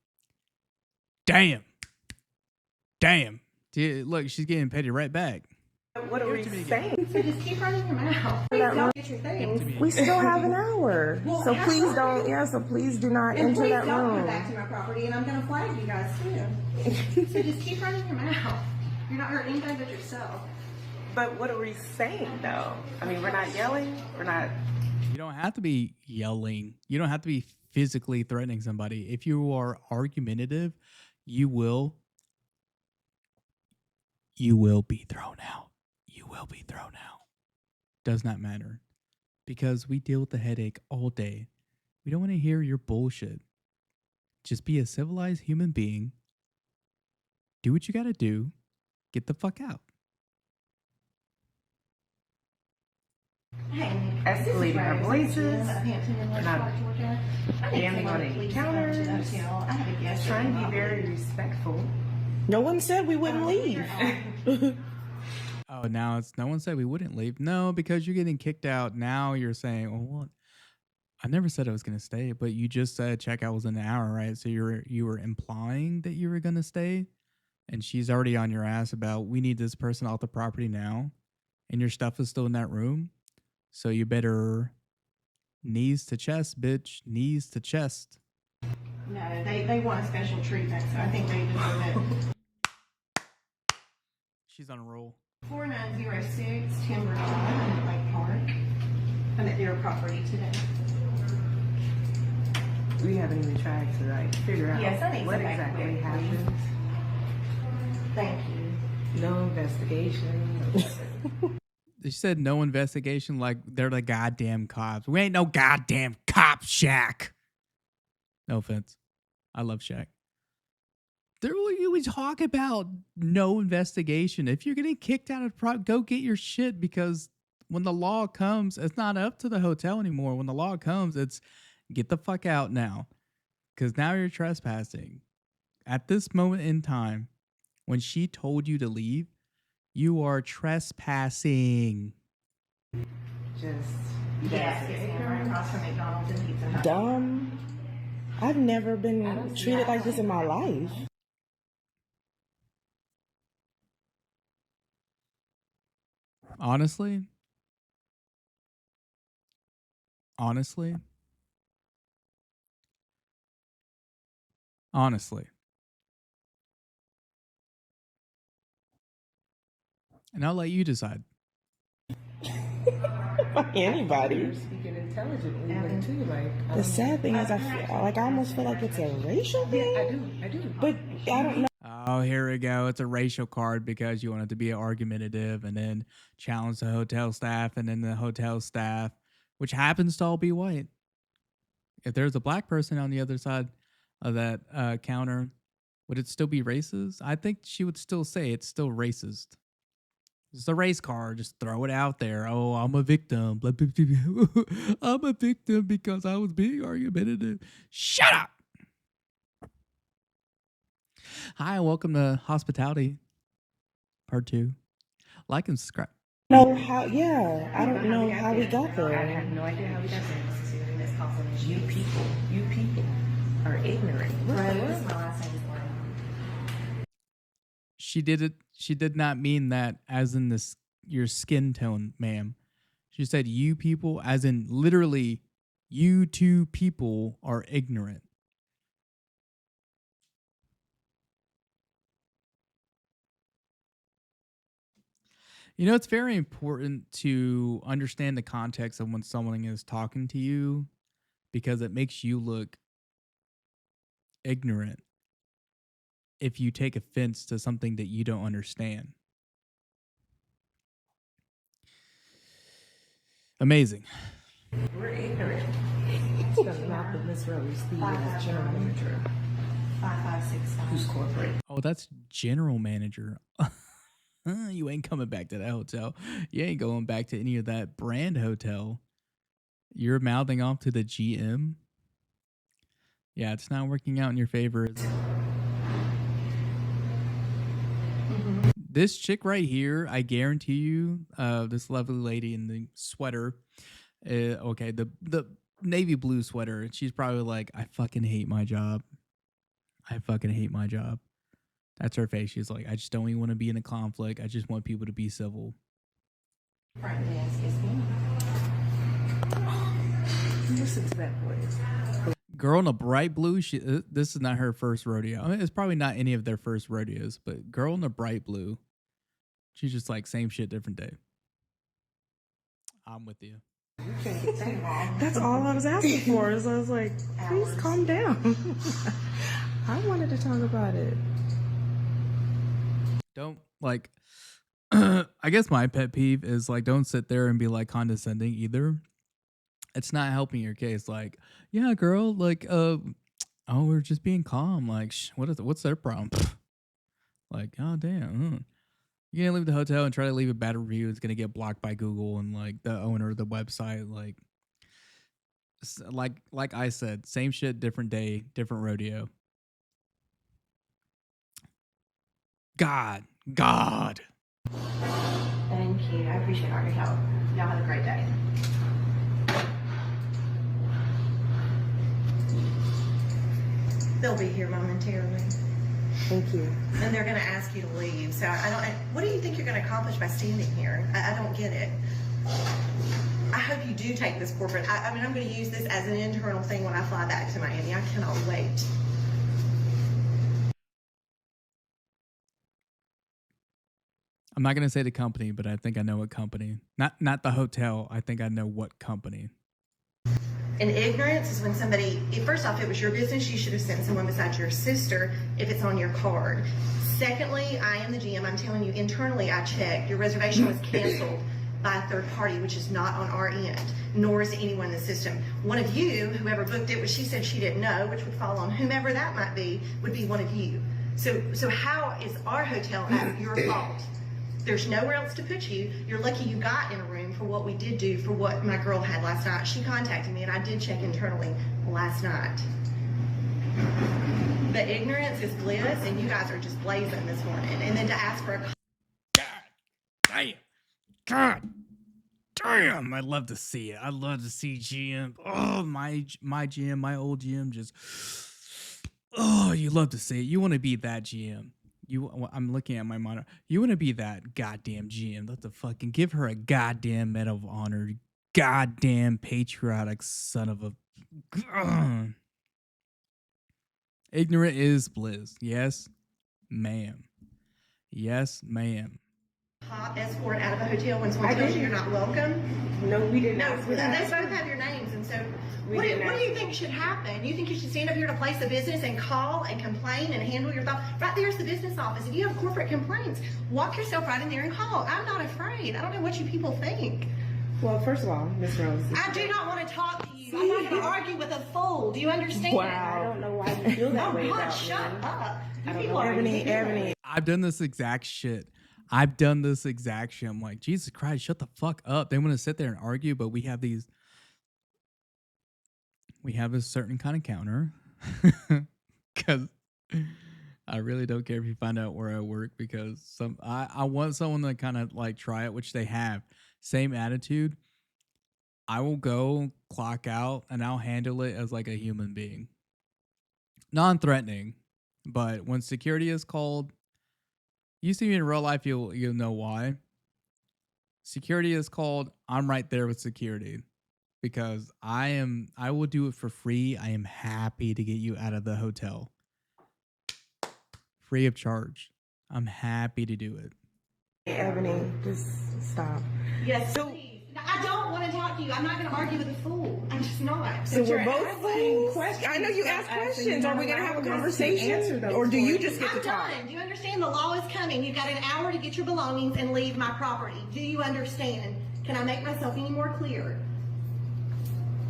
[SPEAKER 1] Dude, look, she's getting petty right back.
[SPEAKER 9] What are we saying?
[SPEAKER 8] So just keep running your mouth. Please don't get your things.
[SPEAKER 9] We still have an hour.
[SPEAKER 8] Well,
[SPEAKER 9] So
[SPEAKER 8] how
[SPEAKER 9] please
[SPEAKER 8] long?
[SPEAKER 9] don't. Yeah. So please do not
[SPEAKER 8] And
[SPEAKER 9] enter
[SPEAKER 8] please
[SPEAKER 9] that
[SPEAKER 8] don't come
[SPEAKER 9] room.
[SPEAKER 8] back to my property, and I'm going to flag you guys too. So just keep running your mouth. You're not hurting anybody but yourself.
[SPEAKER 9] But what are we saying though? I mean, we're not yelling. We're not.
[SPEAKER 1] You don't have to be yelling. You don't have to be physically threatening somebody. If you are argumentative, you will be thrown out. You will be thrown out. Does not matter. Because we deal with the headache all day. We don't want to hear your bullshit. Just be a civilized human being. Do what you got to do. Get the fuck out.
[SPEAKER 8] Hey,
[SPEAKER 9] Escalating our voices,
[SPEAKER 8] We're
[SPEAKER 9] not jamming on any counters, trying to be very respectful. No one said we wouldn't leave.
[SPEAKER 1] Oh, now it's no one said we wouldn't leave. No, because you're getting kicked out. Now you're saying, oh, well, I never said I was gonna stay, but you just said checkout was in an hour, right? So you were implying that you were gonna stay, and she's already on your ass about we need this person off the property now, and your stuff is still in that room. So you better knees to chest, bitch. Knees to chest.
[SPEAKER 8] No, they want a special treatment, so I think they deserve it.
[SPEAKER 1] She's on a roll.
[SPEAKER 8] 4906 Timber Drive in Lake Park. I'm at their property today.
[SPEAKER 9] We haven't even tried to like figure out
[SPEAKER 8] Yes, I need
[SPEAKER 9] what
[SPEAKER 8] some back
[SPEAKER 9] exactly
[SPEAKER 8] quick,
[SPEAKER 9] happened.
[SPEAKER 8] Thank you.
[SPEAKER 9] No investigation.
[SPEAKER 1] She said no investigation, like they're the goddamn cops. We ain't no goddamn cop, Shaq. No offense. I love Shaq. We talk about no investigation. If you're getting kicked out of go get your shit, because when the law comes, it's not up to the hotel anymore. When the law comes, it's get the fuck out now. Because now you're trespassing. At this moment in time, when she told you to leave, you are trespassing.
[SPEAKER 9] Just
[SPEAKER 8] Yes, it's right across from McDonald's and Pizza Hut.
[SPEAKER 9] dumb. I've never been treated like this in my life.
[SPEAKER 1] Honestly, and I'll let you decide.
[SPEAKER 9] Fuck anybody.
[SPEAKER 7] Speaking intelligently, but too, like.
[SPEAKER 9] The sad thing is, I almost feel like it's a racial thing.
[SPEAKER 7] I do.
[SPEAKER 9] But I don't know.
[SPEAKER 1] Oh, here we go. It's a racial card because you wanted to be argumentative and then challenge the hotel staff, and then the hotel staff, which happens to all be white. If there's a black person on the other side of that counter, would it still be racist? I think she would still say it's still racist. It's a race card. Just throw it out there. Oh, I'm a victim. I'm a victim because I was being argumentative. Shut up. Hi, and welcome to Hospitality Part 2. Like and subscribe.
[SPEAKER 9] know how. Yeah, I don't know how we got
[SPEAKER 7] I
[SPEAKER 9] there.
[SPEAKER 7] have no idea how we got there. You people are ignorant.
[SPEAKER 1] She did it. She did not mean that as in this your skin tone, ma'am. She said you people, as in literally, you two people are ignorant. You know, it's very important to understand the context of when someone is talking to you because it makes you look ignorant if you take offense to something that you don't understand. Amazing.
[SPEAKER 9] We're ignorant. It's the mouth of Miss Rose, the general manager. 5565. Who's corporate?
[SPEAKER 1] Oh, that's general manager. You ain't coming back to that hotel. You ain't going back to any of that brand hotel. You're mouthing off to the GM. Yeah, it's not working out in your favor. This chick right here, I guarantee you, this lovely lady in the sweater, okay, the navy blue sweater, she's probably like, I fucking hate my job. I fucking hate my job. That's her face. She's like, I just don't even want to be in a conflict. I just want people to be civil.
[SPEAKER 9] Right, excuse me. Listen to that voice.
[SPEAKER 1] Girl in a bright blue. This is not her first rodeo. I mean, it's probably not any of their first rodeos, but girl in a bright blue. She's just like same shit, different day. I'm with you.
[SPEAKER 9] That's all I was asking for. So I was like, please calm down. I wanted to talk about it.
[SPEAKER 1] Don't like. I guess my pet peeve is like, don't sit there and be like condescending either. It's not helping your case. Like, yeah, girl, like, oh, we're just being calm. Like, what's their problem? Like, oh damn. You can't leave the hotel and try to leave a bad review. It's gonna get blocked by Google and like the owner of the website. Like I said, same shit, different day, different rodeo. God.
[SPEAKER 8] Thank you. I appreciate all your help. Y'all have a great day. They'll be here momentarily.
[SPEAKER 9] Thank you.
[SPEAKER 8] And they're going to ask you to leave. So what do you think you're going to accomplish by standing here? I don't get it. I hope you do take this corporate. I mean, I'm going to use this as an internal thing when I fly back to Miami. I cannot wait.
[SPEAKER 1] I'm not gonna say the company, but I think I know what company. Not the hotel. I think I know what company.
[SPEAKER 8] And ignorance is when somebody, first off, it was your business, you should have sent someone besides your sister if it's on your card. Secondly, I am the GM. I'm telling you, internally I checked. Your reservation was canceled by a third party, which is not on our end, nor is anyone in the system. One of you, whoever booked it, which she said she didn't know, which would fall on whomever that might be, would be one of you. So how is our hotel at your fault? There's nowhere else to put you. You're lucky you got in a room for what we did do for what my girl had last night. She contacted me and I did check internally last night. But ignorance is bliss and you guys are just blazing this morning. And then to ask for a
[SPEAKER 1] God damn, I'd love to see it. I'd love to see GM. Oh, my GM, my old GM just, oh, you love to see it. You want to be that GM. I'm looking at my monitor. You want to be that goddamn GM. Let the fucking give her a goddamn Medal of Honor. Goddamn patriotic son of a. Ignorant is bliss. Yes, ma'am. Yes, ma'am.
[SPEAKER 8] Hop escort out of a hotel when someone tells you you're not welcome?
[SPEAKER 9] No, we didn't.
[SPEAKER 8] No, they both have your names, and so what do you think should happen? You think you should stand up here to place a business and call and complain and handle your thoughts? Right there's the business office. If you have corporate complaints, walk yourself right in there and call. I'm not afraid. I don't know what you people think.
[SPEAKER 9] Well, first of all, Miss Rose.
[SPEAKER 8] I do not want to talk to you. I'm not going to argue with a fool. Do you understand?
[SPEAKER 9] Wow. I don't know why you feel that way.
[SPEAKER 8] God,
[SPEAKER 9] about
[SPEAKER 8] shut
[SPEAKER 9] me.
[SPEAKER 8] up. You
[SPEAKER 9] I don't
[SPEAKER 8] people
[SPEAKER 9] know.
[SPEAKER 8] are
[SPEAKER 9] Ebony.
[SPEAKER 8] ridiculous.
[SPEAKER 1] I've done this exact shit. I'm like, Jesus Christ, shut the fuck up. They want to sit there and argue, but we have a certain kind of counter. Because I really don't care if you find out where I work, because I want someone to kind of like try it, which they have. Same attitude. I will go clock out and I'll handle it as like a human being. Non-threatening, but when security is called, you see me in real life, you'll know why. security is called, I'm right there with security because I will do it for free. I am happy to get you out of the hotel. Free of charge. I'm happy to do it.
[SPEAKER 9] Ebony, just stop.
[SPEAKER 8] Yes, please. No, I don't want to talk to you. I'm not going to argue with a fool. I'm just not.
[SPEAKER 9] So we're both fools. I know you ask questions. Are we going to have a conversation, or do you just get to
[SPEAKER 8] I'm
[SPEAKER 9] talk?
[SPEAKER 8] done. Do you understand? The law is coming. You've got an hour to get your belongings and leave my property. Do you understand? Can I make myself any more clear?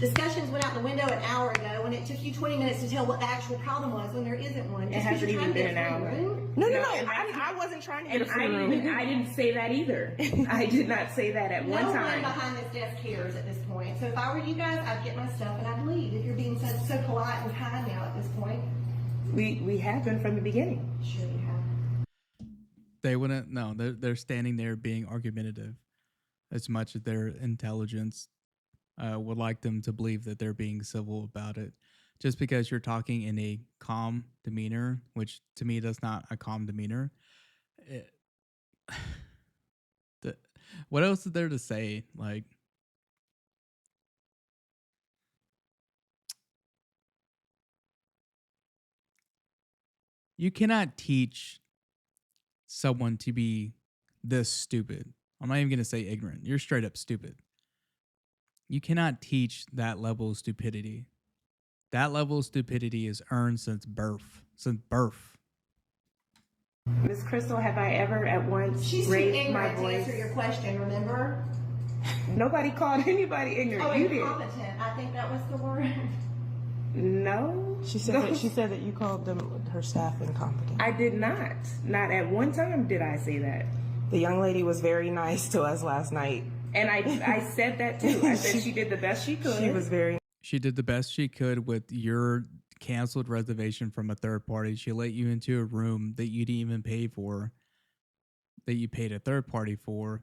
[SPEAKER 8] Discussions went out the window an hour ago, and it took you 20 minutes to tell what the actual problem was when there isn't one.
[SPEAKER 9] It hasn't even been an hour. No. I wasn't trying to get a free room.
[SPEAKER 10] I didn't say that either. I did not say that at one
[SPEAKER 8] No
[SPEAKER 10] time.
[SPEAKER 8] one behind this desk cares at this point. So if I were you guys, I'd get my stuff and I'd leave. If you're being so polite and kind now at this point.
[SPEAKER 10] We have been from the beginning.
[SPEAKER 8] Sure you have.
[SPEAKER 1] They wouldn't. No, they're standing there being argumentative, as much as their intelligence would like them to believe that they're being civil about it. Just because you're talking in a calm demeanor, which to me that's not a calm demeanor. What else is there to say? Like, you cannot teach someone to be this stupid. I'm not even going to say ignorant. You're straight up stupid. You cannot teach that level of stupidity. That level of stupidity is earned since birth. Since birth.
[SPEAKER 10] Miss Crystal, have I ever at once
[SPEAKER 8] She's too
[SPEAKER 10] raised my
[SPEAKER 8] ignorant to
[SPEAKER 10] voice?
[SPEAKER 8] answer your question, remember?
[SPEAKER 10] Nobody called anybody ignorant.
[SPEAKER 8] Oh,
[SPEAKER 10] You did.
[SPEAKER 8] incompetent. I think that was the word.
[SPEAKER 10] No.
[SPEAKER 9] She said that you called her staff incompetent.
[SPEAKER 10] I did not. Not at one time did I say that.
[SPEAKER 9] The young lady was very nice to us last night.
[SPEAKER 10] And I said that too. I said she did the best she could.
[SPEAKER 9] She was very.
[SPEAKER 1] She did the best she could with your canceled reservation from a third party. She let you into a room that you didn't even pay for, that you paid a third party for.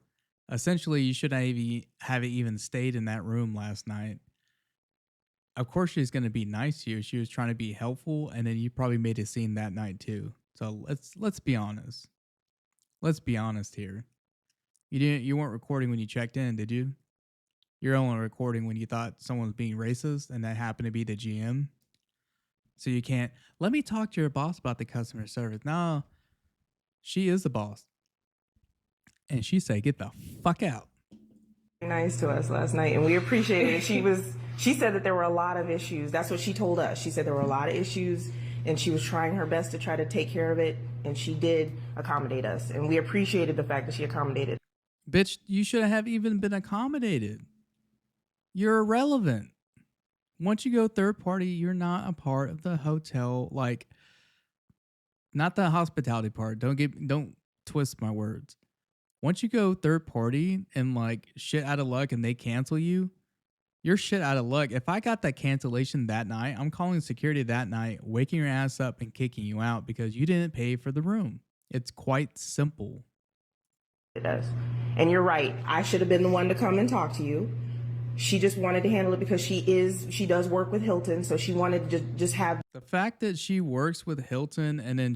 [SPEAKER 1] Essentially, you shouldn't have even stayed in that room last night. Of course, she's going to be nice to you. She was trying to be helpful, and then you probably made a scene that night too. So let's be honest. Let's be honest here. You weren't recording when you checked in, did you? You're only recording when you thought someone was being racist, and that happened to be the GM. So you can't, let me talk to your boss about the customer service. No, she is the boss. And she said, get the fuck out.
[SPEAKER 9] Nice to us last night, and we appreciated it. She said that there were a lot of issues. That's what she told us. She said there were a lot of issues, and she was trying her best to try to take care of it, and she did accommodate us, and we appreciated the fact that she accommodated.
[SPEAKER 1] Bitch, you shouldn't have even been accommodated. You're irrelevant. Once you go third party, you're not a part of the hotel. Like, not the hospitality part. Don't twist my words. Once you go third party and like shit out of luck and they cancel you, you're shit out of luck. If I got that cancellation that night, I'm calling security that night, waking your ass up and kicking you out because you didn't pay for the room. It's quite simple.
[SPEAKER 9] It does. And you're right. I should have been the one to come and talk to you. She just wanted to handle it because she does work with Hilton, so she wanted to just have
[SPEAKER 1] the fact that she works with Hilton and then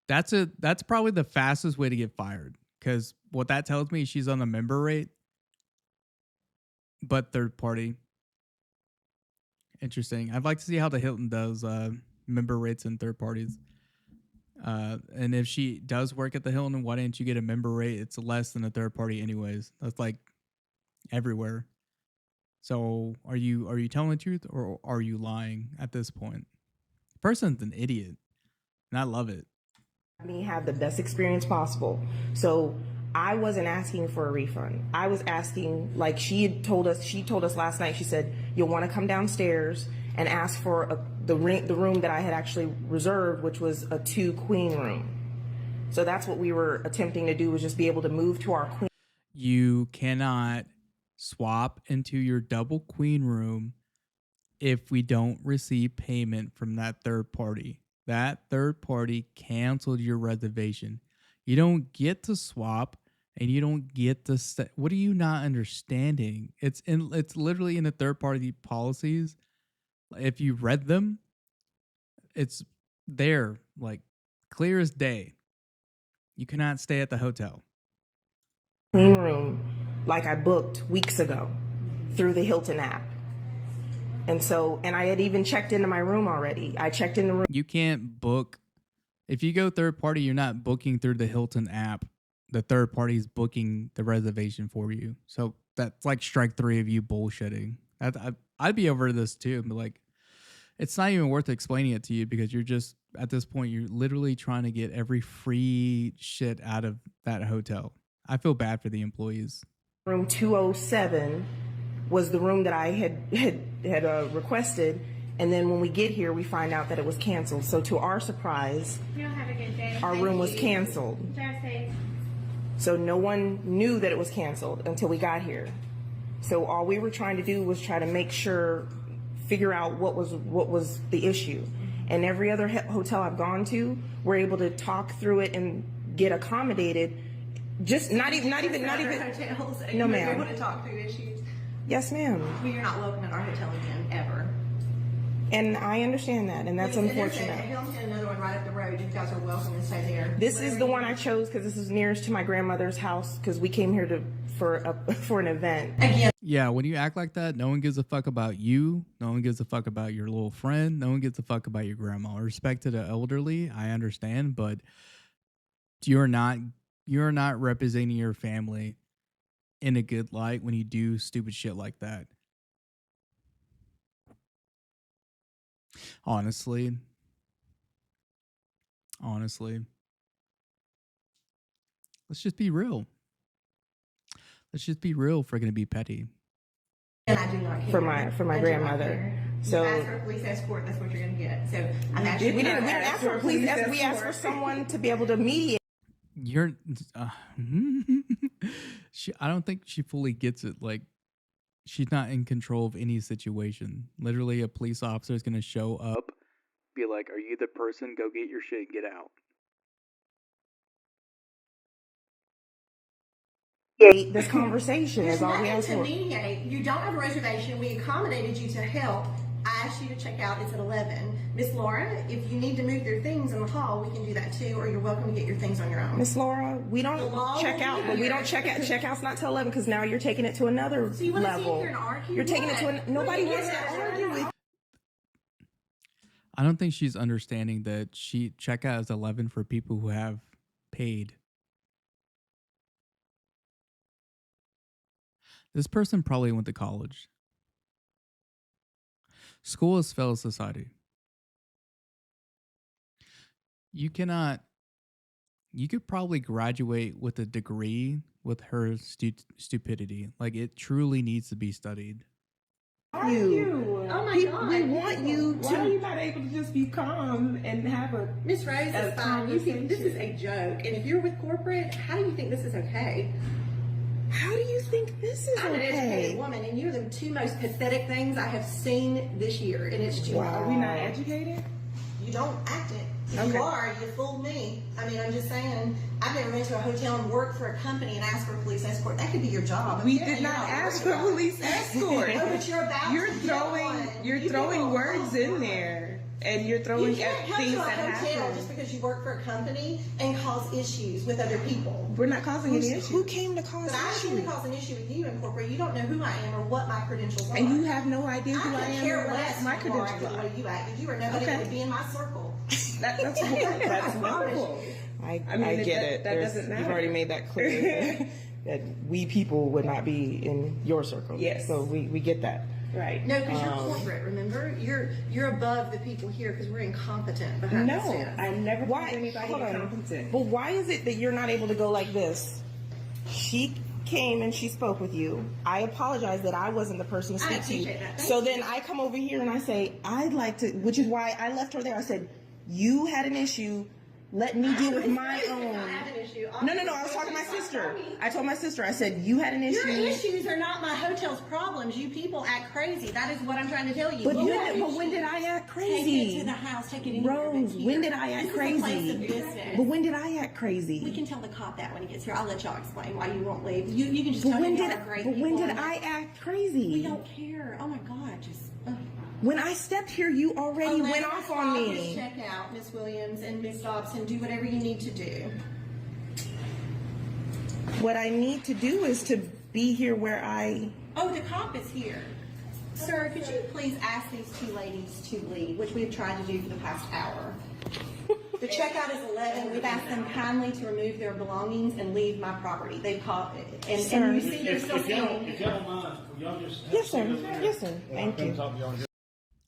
[SPEAKER 1] that's probably the fastest way to get fired, because what that tells me, she's on a member rate, but third party. Interesting. I'd like to see how the Hilton does member rates and third parties. And if she does work at the Hilton, why didn't you get a member rate? It's less than a third party anyways. That's like everywhere. So are you telling the truth or are you lying at this point? The person's an idiot, and I love it.
[SPEAKER 9] me have the best experience possible. So I wasn't asking for a refund. I was asking, like she told us last night, she said, you'll want to come downstairs and ask for the room that I had actually reserved, which was a 2-queen room. So that's what we were attempting to do, was just be able to move to our queen.
[SPEAKER 1] You cannot swap into your double queen room if we don't receive payment from that third party. That third party canceled your reservation. You don't get to swap, and you don't get to what are you not understanding? It's literally in the third party policies. If you read them, it's there, like clear as day. You cannot stay at the hotel.
[SPEAKER 9] clean room like I booked weeks ago through the Hilton app. And I had even checked into my room already. I checked in the room.
[SPEAKER 1] You can't book. If you go third party, you're not booking through the Hilton app. The third party is booking the reservation for you. So that's like strike 3 of you bullshitting. I'd be over this too. But like, it's not even worth explaining it to you because you're just, at this point, you're literally trying to get every free shit out of that hotel. I feel bad for the employees.
[SPEAKER 9] Room 207 was the room that I had requested. And then when we get here, we find out that it was canceled. So to our surprise, our room was canceled. So no one knew that it was canceled until we got here. So all we were trying to do was try to make sure, figure out what was the issue. And every other hotel I've gone to, we're able to talk through it and get accommodated. Just not even.
[SPEAKER 8] Hotels,
[SPEAKER 9] No, ma'am.
[SPEAKER 8] Able to talk through issues.
[SPEAKER 9] Yes, ma'am.
[SPEAKER 8] Well, you're not welcome at our hotel again ever.
[SPEAKER 9] And I understand that, and that's unfortunate.
[SPEAKER 8] Hilton, another one right up the road. You guys are welcome to stay there.
[SPEAKER 9] This is the one I chose because this is nearest to my grandmother's house because we came here for an event.
[SPEAKER 8] Again.
[SPEAKER 1] Yeah, when you act like that, no one gives a fuck about you. No one gives a fuck about your little friend. No one gives a fuck about your grandma. Respect to the elderly, I understand, but you're not representing your family in a good light when you do stupid shit like that. Honestly, let's just be real. Let's just be real if we're gonna be petty.
[SPEAKER 8] And I do not care.
[SPEAKER 9] For my grandmother. So
[SPEAKER 8] you ask for a police escort, that's what you're gonna get. So I'm actually
[SPEAKER 9] we didn't ask for a police escort. We asked for someone to be able to mediate.
[SPEAKER 1] I don't think she fully gets it. Like, she's not in control of any situation. Literally, a police officer is going to show up, be like, "Are you the person? Go get your shit and get out."
[SPEAKER 9] This conversation is all we asked
[SPEAKER 8] to
[SPEAKER 9] for.
[SPEAKER 8] mediate. You don't have a reservation. We accommodated you to help. I asked you to check out. It's at 11. Miss Laura, if you need to move your things in the hall, we can do that too, or you're welcome to get your things on your own.
[SPEAKER 9] Miss Laura, we don't check out, but we don't check out. Checkout's not till 11 because now you're taking it to another
[SPEAKER 8] So you want to sit
[SPEAKER 9] level.
[SPEAKER 8] here and argue?
[SPEAKER 9] You're taking it to nobody wants to argue with.
[SPEAKER 1] I don't think she's understanding that checkout is 11 for people who have paid. This person probably went to college. School is failed society. You could probably graduate with a degree with her stupidity. Like, it truly needs to be studied.
[SPEAKER 9] You.
[SPEAKER 7] Oh my God.
[SPEAKER 9] We want you to.
[SPEAKER 7] Why are you not able to just be calm and have a
[SPEAKER 8] Miss Rose, it's fine. You think this is a joke, and if you're with corporate, how do you think this is okay?
[SPEAKER 9] How do you think this is
[SPEAKER 8] I'm an
[SPEAKER 9] okay?
[SPEAKER 8] educated woman, and you're the two most pathetic things I have seen this year, and it's just
[SPEAKER 7] Are we not educated?
[SPEAKER 8] You don't act it. If
[SPEAKER 7] Okay.
[SPEAKER 8] you are, you fooled me. I mean, I'm just saying, I've never been to a hotel and worked for a company and asked for a police escort. That could be your job.
[SPEAKER 7] We
[SPEAKER 8] Yeah,
[SPEAKER 7] did
[SPEAKER 8] you're
[SPEAKER 7] not ask
[SPEAKER 8] worried
[SPEAKER 7] for a
[SPEAKER 8] about it.
[SPEAKER 7] police escort.
[SPEAKER 8] Oh, but you're about
[SPEAKER 7] You're
[SPEAKER 8] to get
[SPEAKER 7] throwing
[SPEAKER 8] one.
[SPEAKER 7] you're
[SPEAKER 8] You
[SPEAKER 7] throwing
[SPEAKER 8] people
[SPEAKER 7] words
[SPEAKER 8] are
[SPEAKER 7] in there, and you're throwing
[SPEAKER 8] You can't
[SPEAKER 7] at
[SPEAKER 8] come
[SPEAKER 7] things
[SPEAKER 8] to a
[SPEAKER 7] that
[SPEAKER 8] hotel
[SPEAKER 7] happen.
[SPEAKER 8] just because you work for a company and cause issues with other people.
[SPEAKER 7] We're not causing any issues.
[SPEAKER 9] Who came to cause
[SPEAKER 8] But I shouldn't
[SPEAKER 9] issues?
[SPEAKER 8] cause an issue with you in corporate. You don't know who I am or what my credentials are.
[SPEAKER 7] And you have no idea who I
[SPEAKER 8] could
[SPEAKER 7] am
[SPEAKER 8] care
[SPEAKER 7] or
[SPEAKER 8] less
[SPEAKER 7] what my
[SPEAKER 8] who you are
[SPEAKER 7] credentials
[SPEAKER 8] than
[SPEAKER 7] are.
[SPEAKER 8] the way you acted. You are nobody
[SPEAKER 7] Okay.
[SPEAKER 8] that would be in my circle.
[SPEAKER 7] That's wonderful.
[SPEAKER 9] I
[SPEAKER 7] mean,
[SPEAKER 9] get
[SPEAKER 7] that-
[SPEAKER 9] it.
[SPEAKER 7] that doesn't
[SPEAKER 9] You've
[SPEAKER 7] matter.
[SPEAKER 9] already made that clear that we people would not be in your circle.
[SPEAKER 7] Yes.
[SPEAKER 9] So we get that.
[SPEAKER 7] Right.
[SPEAKER 8] No, because you're corporate. Remember, you're above the people here because we're incompetent behind the
[SPEAKER 7] No,
[SPEAKER 8] scenes.
[SPEAKER 7] I never
[SPEAKER 9] Why?
[SPEAKER 7] called anybody
[SPEAKER 9] Hold on.
[SPEAKER 7] incompetent.
[SPEAKER 9] But why is it that you're not able to go like this? She came and she spoke with you. I apologize that I wasn't the person to
[SPEAKER 8] I
[SPEAKER 9] speak to you.
[SPEAKER 8] appreciate that. Thank
[SPEAKER 9] So
[SPEAKER 8] you.
[SPEAKER 9] then I come over here and I say, I'd like to, which is why I left her there. I said, you had an issue. Let me deal with my own.
[SPEAKER 8] I have an issue.
[SPEAKER 9] No. I was talking to my sister. I told my sister, I said, you had an issue.
[SPEAKER 8] Your issues are not my hotel's problems. You people act crazy. That is what I'm trying to tell you.
[SPEAKER 9] But
[SPEAKER 8] You
[SPEAKER 9] when did I act
[SPEAKER 8] Take it
[SPEAKER 9] crazy?
[SPEAKER 8] to the house. Take it anywhere
[SPEAKER 9] Rose,
[SPEAKER 8] but here.
[SPEAKER 9] when did I act
[SPEAKER 8] This is a place
[SPEAKER 9] crazy?
[SPEAKER 8] of business.
[SPEAKER 9] But when did I act crazy?
[SPEAKER 8] We can tell the cop that when he gets here. I'll let y'all explain why you won't leave. You can just
[SPEAKER 9] But
[SPEAKER 8] tell
[SPEAKER 9] when
[SPEAKER 8] him
[SPEAKER 9] did
[SPEAKER 8] y'all are great
[SPEAKER 9] but when
[SPEAKER 8] people
[SPEAKER 9] did
[SPEAKER 8] and
[SPEAKER 9] I act crazy?
[SPEAKER 8] We don't care. Oh my God, just.
[SPEAKER 9] When I stepped here, you already
[SPEAKER 8] 11
[SPEAKER 9] went off on
[SPEAKER 8] o'clock
[SPEAKER 9] me.
[SPEAKER 8] is Check out, Miss Williams and Miss Dobson. Do whatever you need to do.
[SPEAKER 9] What I need to do is to be here where I.
[SPEAKER 8] Oh, the cop is here. Sir, could you please ask these two ladies to leave, which we've tried to do for the past hour? The checkout is 11. We've asked them kindly to remove their belongings and leave my property. They've called, and you see they're still sitting.
[SPEAKER 3] If y'all don't mind, y'all just.
[SPEAKER 9] Yes, sir. Yes, sir. Thank you.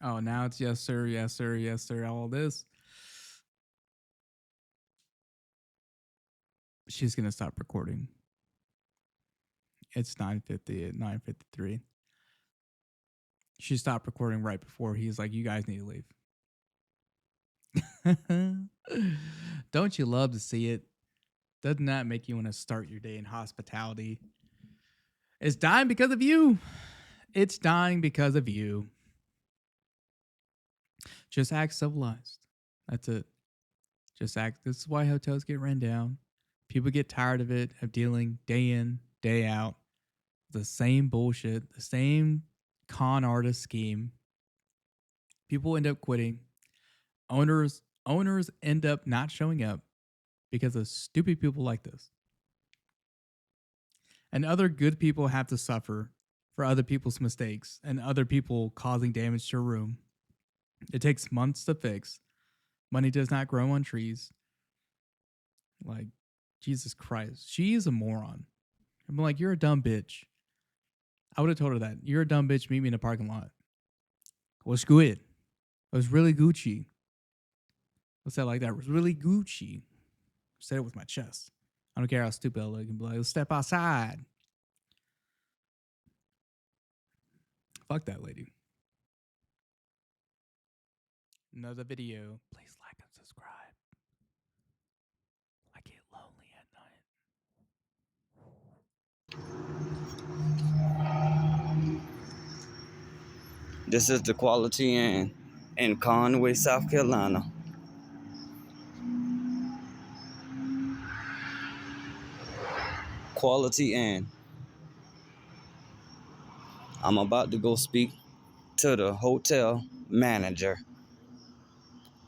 [SPEAKER 1] Oh, now it's yes, sir, yes, sir, yes, sir. All this. She's gonna stop recording. It's 9:50 at 9:53. She stopped recording right before he's like, "You guys need to leave." Don't you love to see it? Doesn't that make you want to start your day in hospitality? It's dying because of you. It's dying because of you. Just act civilized. That's it. Just act. This is why hotels get ran down. People get tired of it, of dealing day in, day out, the same bullshit, the same con artist scheme. People end up quitting. Owners end up not showing up because of stupid people like this. And other good people have to suffer for other people's mistakes and other people causing damage to your room. It takes months to fix. Money does not grow on trees. Like, Jesus Christ. She is a moron. I'm like, you're a dumb bitch. I would have told her that. You're a dumb bitch. Meet me in the parking lot. What's good? It was really Gucci. What's that like that? It was really Gucci. I said it with my chest. I don't care how stupid I look. And be like, let's step outside. Fuck that lady. Another video. Please like and subscribe. I get lonely at night.
[SPEAKER 11] This is the Quality Inn in Conway, South Carolina. Quality Inn. I'm about to go speak to the hotel manager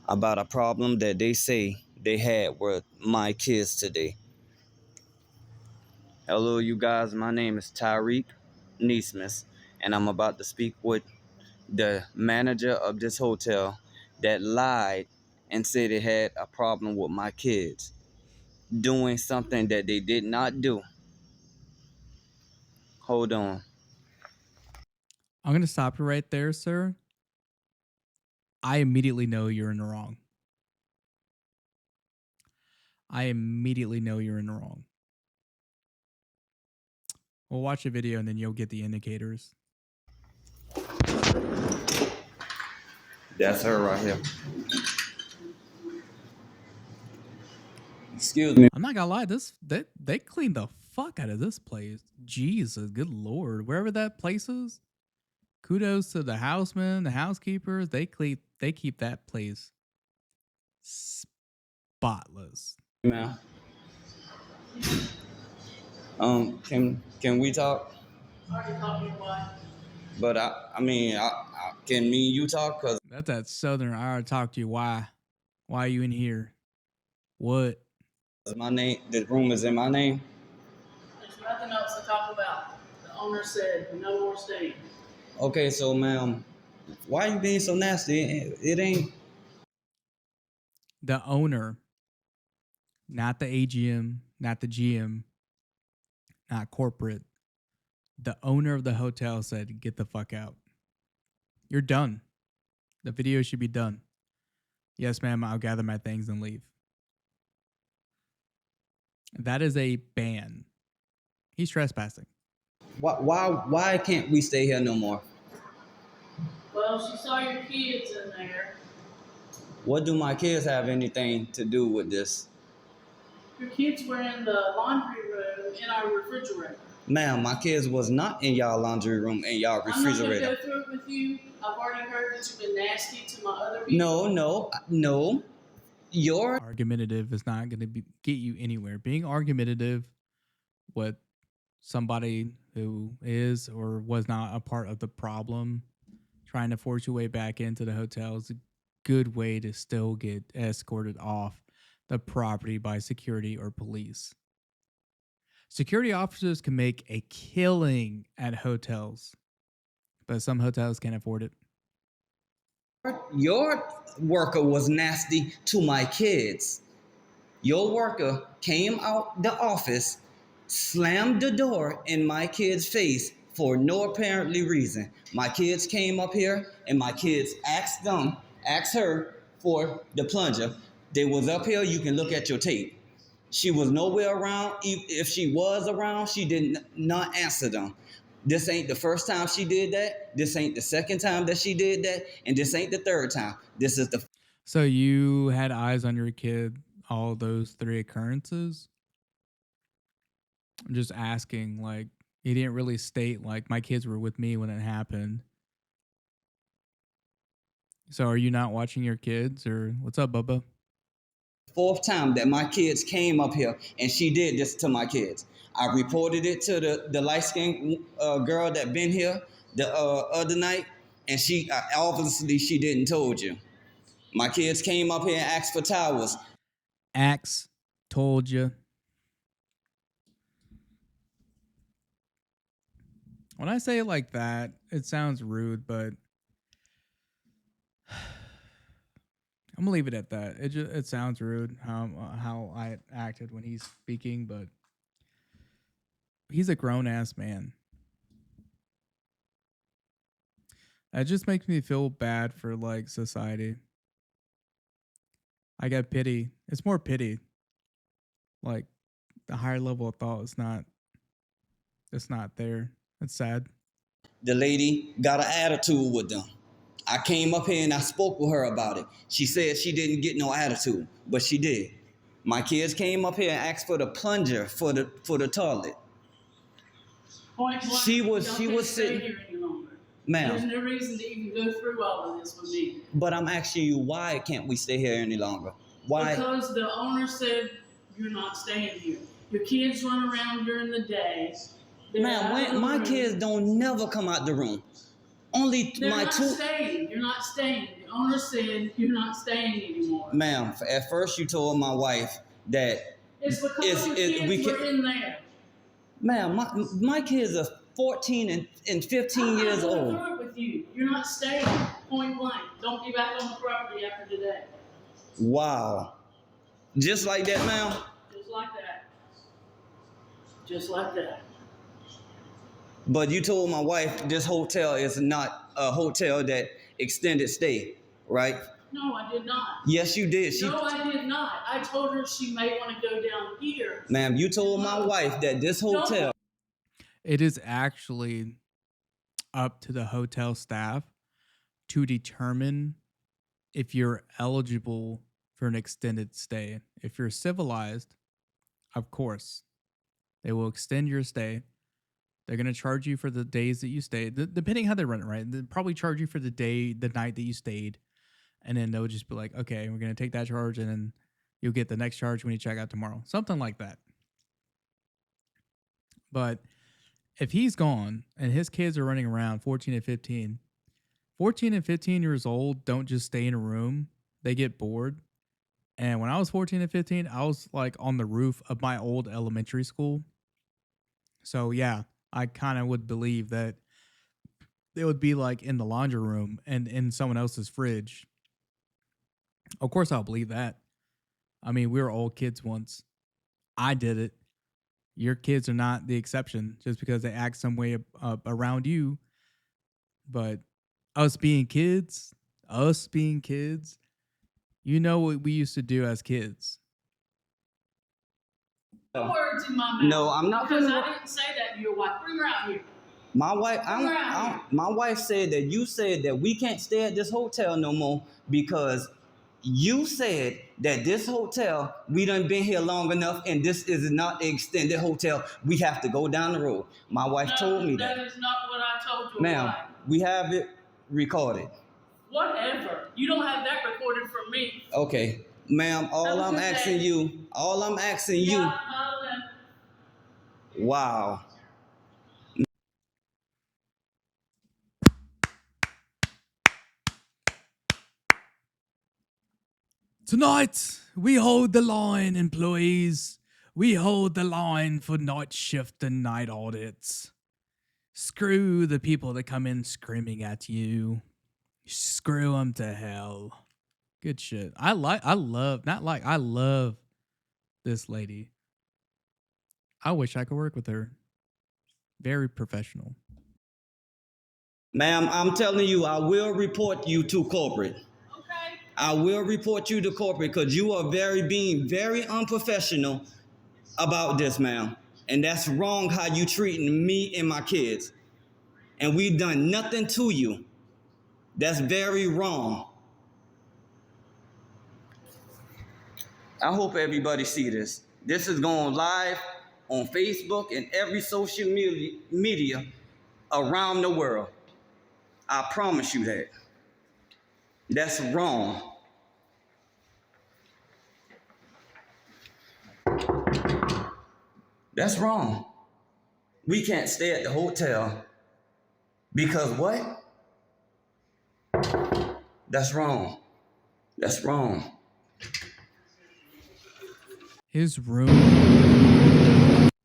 [SPEAKER 11] about a problem that they say they had with my kids today. Hello, you guys. My name is Tyreek Neesmith, and I'm about to speak with the manager of this hotel that lied and said it had a problem with my kids doing something that they did not do. Hold on.
[SPEAKER 1] I'm going to stop you right there, sir. I immediately know you're in the wrong. I immediately know you're in the wrong. We'll watch a video and then you'll get the indicators.
[SPEAKER 11] That's her right here. Excuse me.
[SPEAKER 1] I'm not gonna lie, they cleaned the fuck out of this place. Jesus, good lord. Wherever that place is, kudos to the housemen, the housekeepers. They keep that place spotless.
[SPEAKER 11] Ma'am. Can we talk?
[SPEAKER 12] Already talked to your wife.
[SPEAKER 11] But I mean, can me and you talk? Cause
[SPEAKER 1] that's that southern. I already talked to you. Why are you in here? What?
[SPEAKER 11] My name. The room is in my name.
[SPEAKER 12] There's nothing else to talk about. The owner said no more staying.
[SPEAKER 11] Okay, so ma'am, why are you being so nasty? It ain't.
[SPEAKER 1] The owner, not the AGM, not the GM, not corporate. The owner of the hotel said, "Get the fuck out. You're done. The video should be done. Yes, ma'am, I'll gather my things and leave." That is a ban. He's trespassing.
[SPEAKER 11] Why can't we stay here no more?
[SPEAKER 12] Well, she saw your kids in there.
[SPEAKER 11] What do my kids have anything to do with this?
[SPEAKER 12] Your kids were in the laundry room in our refrigerator.
[SPEAKER 11] Ma'am, my kids was not in y'all laundry room and y'all refrigerator.
[SPEAKER 12] I'm not going to go through it with you. I've already heard that you've been nasty to my other people.
[SPEAKER 11] No. Your
[SPEAKER 1] argumentative is not going to get you anywhere. Being argumentative with somebody who is or was not a part of the problem, trying to force your way back into the hotel is a good way to still get escorted off the property by security or police. Security officers can make a killing at hotels, but some hotels can't afford it.
[SPEAKER 11] Your worker was nasty to my kids. Your worker came out the office, slammed the door in my kid's face for no apparently reason. My kids came up here and my kids asked her for the plunger. They was up here, you can look at your tape. She was nowhere around. If she was around, she did not answer them. This ain't the first time she did that. This ain't the second time that she did that. And this ain't the third time. This is the...
[SPEAKER 1] So you had eyes on your kid all those 3 occurrences? I'm just asking, like, he didn't really state, like, my kids were with me when it happened. So are you not watching your kids, or what's up, Bubba?
[SPEAKER 11] 4th time that my kids came up here and she did this to my kids. I reported it to the light-skinned girl that been here the other night, and she obviously she didn't told you. My kids came up here and asked for towels.
[SPEAKER 1] Axe told you. When I say it like that, it sounds rude, but I'm gonna leave it at that. It sounds rude how I acted when he's speaking, but he's a grown ass man. That just makes me feel bad for like society. I get pity. It's more pity. Like the higher level of thought is not. It's not there. It's sad.
[SPEAKER 11] The lady got an attitude with them. I came up here and I spoke with her about it. She said she didn't get no attitude, but she did. My kids came up here and asked for the plunger for the toilet.
[SPEAKER 12] Point blank,
[SPEAKER 11] She was
[SPEAKER 12] stay
[SPEAKER 11] sitting.
[SPEAKER 12] here any longer.
[SPEAKER 11] Ma'am.
[SPEAKER 12] There's no reason to even go through all of this with me.
[SPEAKER 11] But I'm asking you, why can't we stay here any longer? Why?
[SPEAKER 12] Because the owner said you're not staying here. Your kids run around during the day.
[SPEAKER 11] Ma'am, my kids don't never come out the room. Only
[SPEAKER 12] They're
[SPEAKER 11] my
[SPEAKER 12] not
[SPEAKER 11] two.
[SPEAKER 12] staying. You're not staying. The owner said you're not staying anymore.
[SPEAKER 11] Ma'am, at first you told my wife that
[SPEAKER 12] It's because your kids were in there.
[SPEAKER 11] Ma'am, my kids are 14 and 15 years old.
[SPEAKER 12] I'm going through it with you. You're not staying. Point blank. Don't be back on the property after today.
[SPEAKER 11] Wow. Just like that, ma'am?
[SPEAKER 12] Just like that. Just like that.
[SPEAKER 11] But you told my wife this hotel is not a hotel that extended stay, right?
[SPEAKER 12] No, I did not.
[SPEAKER 11] Yes, you did.
[SPEAKER 12] No, I did not. I told her she may want to go down here.
[SPEAKER 11] Ma'am, you told my wife that this hotel...
[SPEAKER 1] It is actually up to the hotel staff to determine if you're eligible for an extended stay. If you're civilized, of course, they will extend your stay. They're going to charge you for the days that you stayed, depending how they run it, right? They'll probably charge you for the night that you stayed. And then they'll just be like, okay, we're going to take that charge, and then you'll get the next charge when you check out tomorrow. Something like that. But if he's gone and his kids are running around 14 and 15 years old don't just stay in a room. They get bored. And when I was 14 and 15, I was like on the roof of my old elementary school. So yeah, I kind of would believe that they would be like in the laundry room and in someone else's fridge. Of course, I'll believe that. I mean, we were old kids once. I did it. Your kids are not the exception just because they act some way around you. But us being kids, you know what we used to do as kids.
[SPEAKER 12] No words in my mouth.
[SPEAKER 11] No, I'm not.
[SPEAKER 12] Because I didn't say that to your wife. Bring her out here.
[SPEAKER 11] My wife said that you said that we can't stay at this hotel no more because you said that this hotel, we done been here long enough and this is not the extended hotel. We have to go down the road. My wife told me that.
[SPEAKER 12] That is not what I told you.
[SPEAKER 11] Ma'am, we have it recorded.
[SPEAKER 12] Whatever. You don't have that recorded from me.
[SPEAKER 11] Okay. Ma'am, all I'm asking you. Wow.
[SPEAKER 1] Tonight, we hold the line, employees. We hold the line for night shift and night audits. Screw the people that come in screaming at you. Screw them to hell. Good shit. I love this lady. I wish I could work with her. Very professional.
[SPEAKER 11] Ma'am, I'm telling you, I will report you to corporate.
[SPEAKER 12] Okay.
[SPEAKER 11] I will report you to corporate because you are being very unprofessional about this, ma'am. And that's wrong how you treating me and my kids. And we've done nothing to you. That's very wrong. I hope everybody see this. This is going live on Facebook and every social media around the world. I promise you that. That's wrong. That's wrong. We can't stay at the hotel because what? That's wrong. That's wrong.
[SPEAKER 1] His room.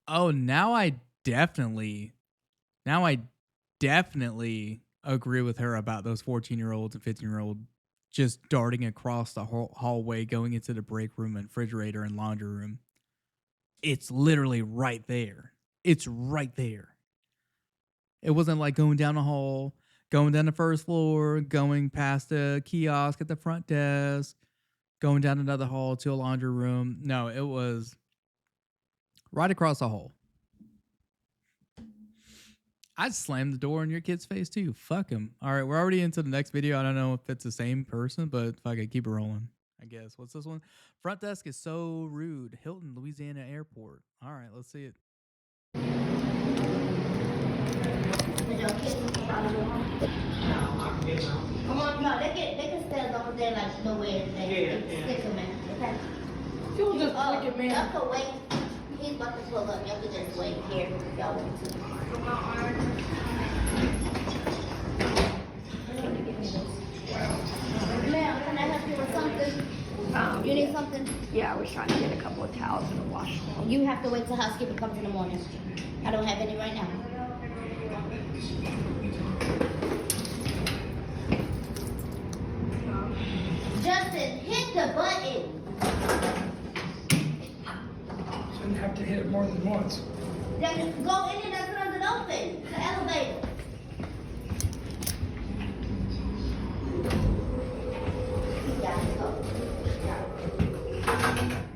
[SPEAKER 1] Oh, now I definitely agree with her about those 14-year-olds and 15-year-old just darting across the hallway, going into the break room and refrigerator and laundry room. It's literally right there. It's right there. It wasn't like going down the hall, going down the first floor, going past the kiosk at the front desk, going down another hall to a laundry room. No, it was right across the hall. I'd slam the door in your kid's face too. Fuck him. All right, we're already into the next video. I don't know if it's the same person, but fuck it, keep it rolling. I guess. What's this one? Front desk is so rude. Hilton, Louisiana Airport. All right, let's see it.
[SPEAKER 2] Come on, no, they can stand over there like nowhere. They stick them in, okay?
[SPEAKER 12] You'll just click it, man.
[SPEAKER 2] Y'all can wait. He's about to pull up. Y'all can just wait here if y'all want to. Ma'am, can I help you with something? You need something?
[SPEAKER 13] Yeah, I was trying to get a couple of towels and a washcloth.
[SPEAKER 2] You have to wait till housekeeping comes in the morning. I don't have any right now. Justin, hit the button.
[SPEAKER 14] Shouldn't have to hit it more than once.
[SPEAKER 2] Then go in and that's when it open. The elevator.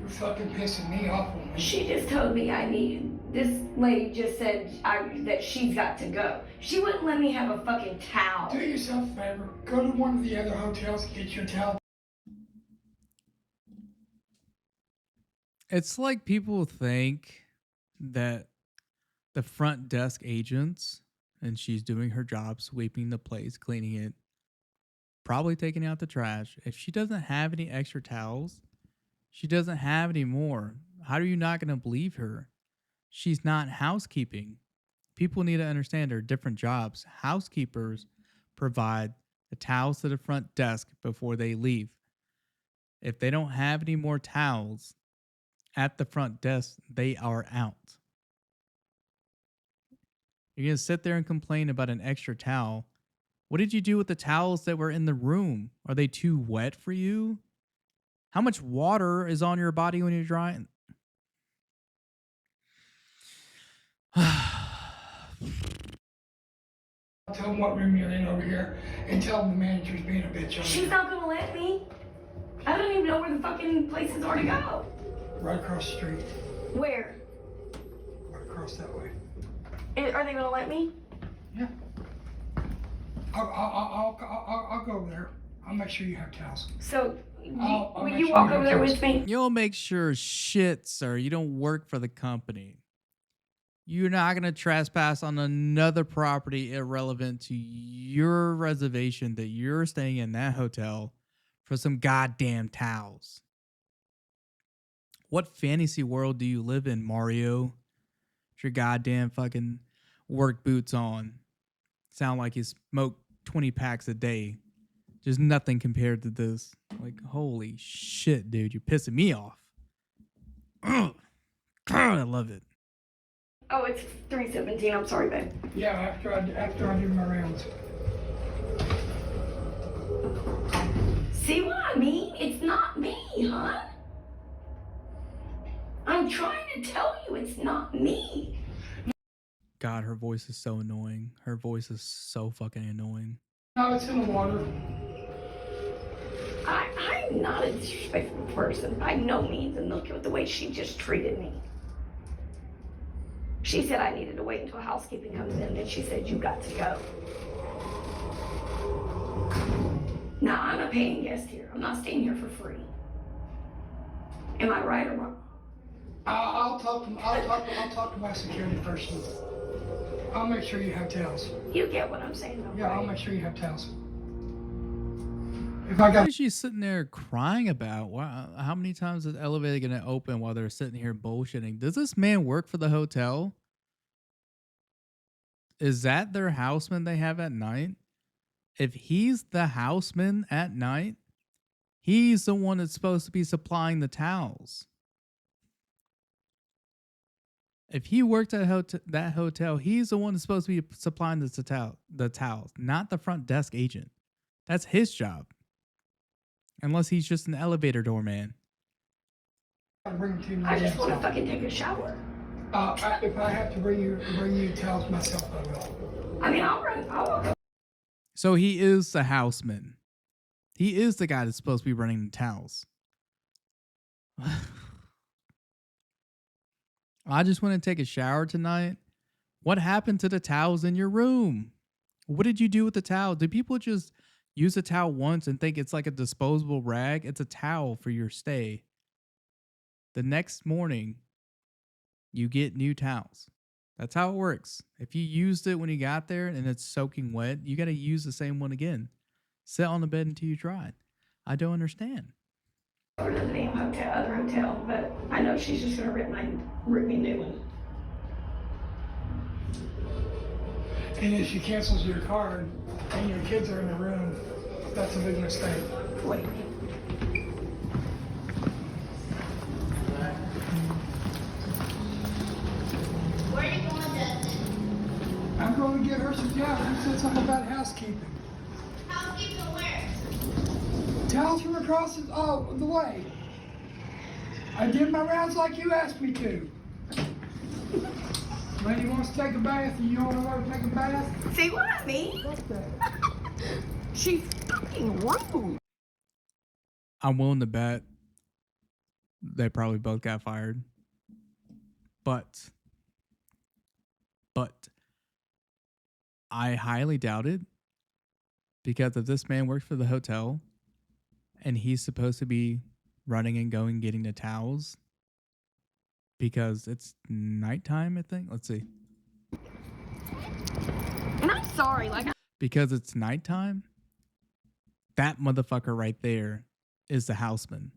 [SPEAKER 14] You're fucking pissing me off.
[SPEAKER 13] She just told me I needed. This lady just said that she's got to go. She wouldn't let me have a fucking towel.
[SPEAKER 14] Do yourself a favor. Go to one of the other hotels, get your towel.
[SPEAKER 1] It's like people think that the front desk agents, and she's doing her job, sweeping the place, cleaning it, probably taking out the trash. If she doesn't have any extra towels, she doesn't have any more. How are you not going to believe her? She's not housekeeping. People need to understand there are different jobs. Housekeepers provide the towels to the front desk before they leave. If they don't have any more towels at the front desk, they are out. You're going to sit there and complain about an extra towel. What did you do with the towels that were in the room? Are they too wet for you? How much water is on your body when you're drying?
[SPEAKER 14] Tell them what room you're in over here and tell them the manager's being a bitch over
[SPEAKER 13] She's
[SPEAKER 14] here.
[SPEAKER 13] not gonna let me. I don't even know where the fucking places are to go.
[SPEAKER 14] Right across the street.
[SPEAKER 13] Where?
[SPEAKER 14] Right across that way.
[SPEAKER 13] Are they gonna let me?
[SPEAKER 14] Yeah. I'll go over there. I'll make sure you have towels.
[SPEAKER 13] So,
[SPEAKER 14] I'll
[SPEAKER 13] will
[SPEAKER 14] make
[SPEAKER 13] you
[SPEAKER 14] sure
[SPEAKER 13] walk
[SPEAKER 14] you
[SPEAKER 13] over
[SPEAKER 14] have
[SPEAKER 13] there
[SPEAKER 14] towels.
[SPEAKER 13] with me?
[SPEAKER 1] You'll make sure shit, sir. You don't work for the company. You're not going to trespass on another property irrelevant to your reservation that you're staying in that hotel for some goddamn towels. What fantasy world do you live in, Mario? With your goddamn fucking work boots on. Sound like you smoke 20 packs a day. Just nothing compared to this. Like, holy shit, dude. You're pissing me off. Ugh. I love it.
[SPEAKER 13] Oh, it's 3:17. I'm sorry, babe.
[SPEAKER 14] Yeah, after I do my rounds.
[SPEAKER 13] See what I mean? It's not me, huh? I'm trying to tell you it's not me.
[SPEAKER 1] God, her voice is so annoying. Her voice is so fucking annoying.
[SPEAKER 14] No, it's in the water.
[SPEAKER 13] I'm not a disrespectful person by no means, and look at the way she just treated me. She said I needed to wait until housekeeping comes in, and she said, you got to go. Now, I'm a paying guest here. I'm not staying here for free. Am I right or wrong?
[SPEAKER 14] I'll talk to my security person. I'll make sure you have towels.
[SPEAKER 13] You get what I'm saying, though,
[SPEAKER 14] Yeah,
[SPEAKER 13] right?
[SPEAKER 14] I'll make sure you have towels.
[SPEAKER 1] What is she sitting there crying about? Wow, how many times is the elevator going to open while they're sitting here bullshitting? Does this man work for the hotel? Is that their houseman they have at night? If he's the houseman at night, he's the one that's supposed to be supplying the towels. If he worked at that hotel, he's the one that's supposed to be supplying the towels, not the front desk agent. That's his job. Unless he's just an elevator doorman.
[SPEAKER 13] I just want to fucking take a shower.
[SPEAKER 14] If I have to bring you towels myself, I will.
[SPEAKER 13] I mean, I'll
[SPEAKER 1] So he is the houseman. He is the guy that's supposed to be running the towels. I just want to take a shower tonight. What happened to the towels in your room? What did you do with the towel? Do people just use a towel once and think it's like a disposable rag? It's a towel for your stay. The next morning, you get new towels. That's how it works. If you used it when you got there and it's soaking wet, you got to use the same one again. Sit on the bed until you dry it. I don't understand.
[SPEAKER 13] Or to the damn other hotel, but I know she's just gonna rip me new one.
[SPEAKER 14] And if she cancels your card and your kids are in the room, that's a big mistake.
[SPEAKER 13] Wait.
[SPEAKER 2] Where are you going, Justin?
[SPEAKER 14] I'm going to get her some towels. You said something about housekeeping.
[SPEAKER 2] Housekeeping where?
[SPEAKER 14] Towels from across the way. I did my rounds like you asked me to. Lady wants to take a bath and you don't know where to take a bath?
[SPEAKER 13] See what I mean? She's fucking rude.
[SPEAKER 1] I'm willing to bet they probably both got fired. But I highly doubt it, because if this man works for the hotel and he's supposed to be running and going getting the towels because it's nighttime, I think. Let's see.
[SPEAKER 13] And I'm sorry,
[SPEAKER 1] Because it's nighttime, that motherfucker right there is the houseman.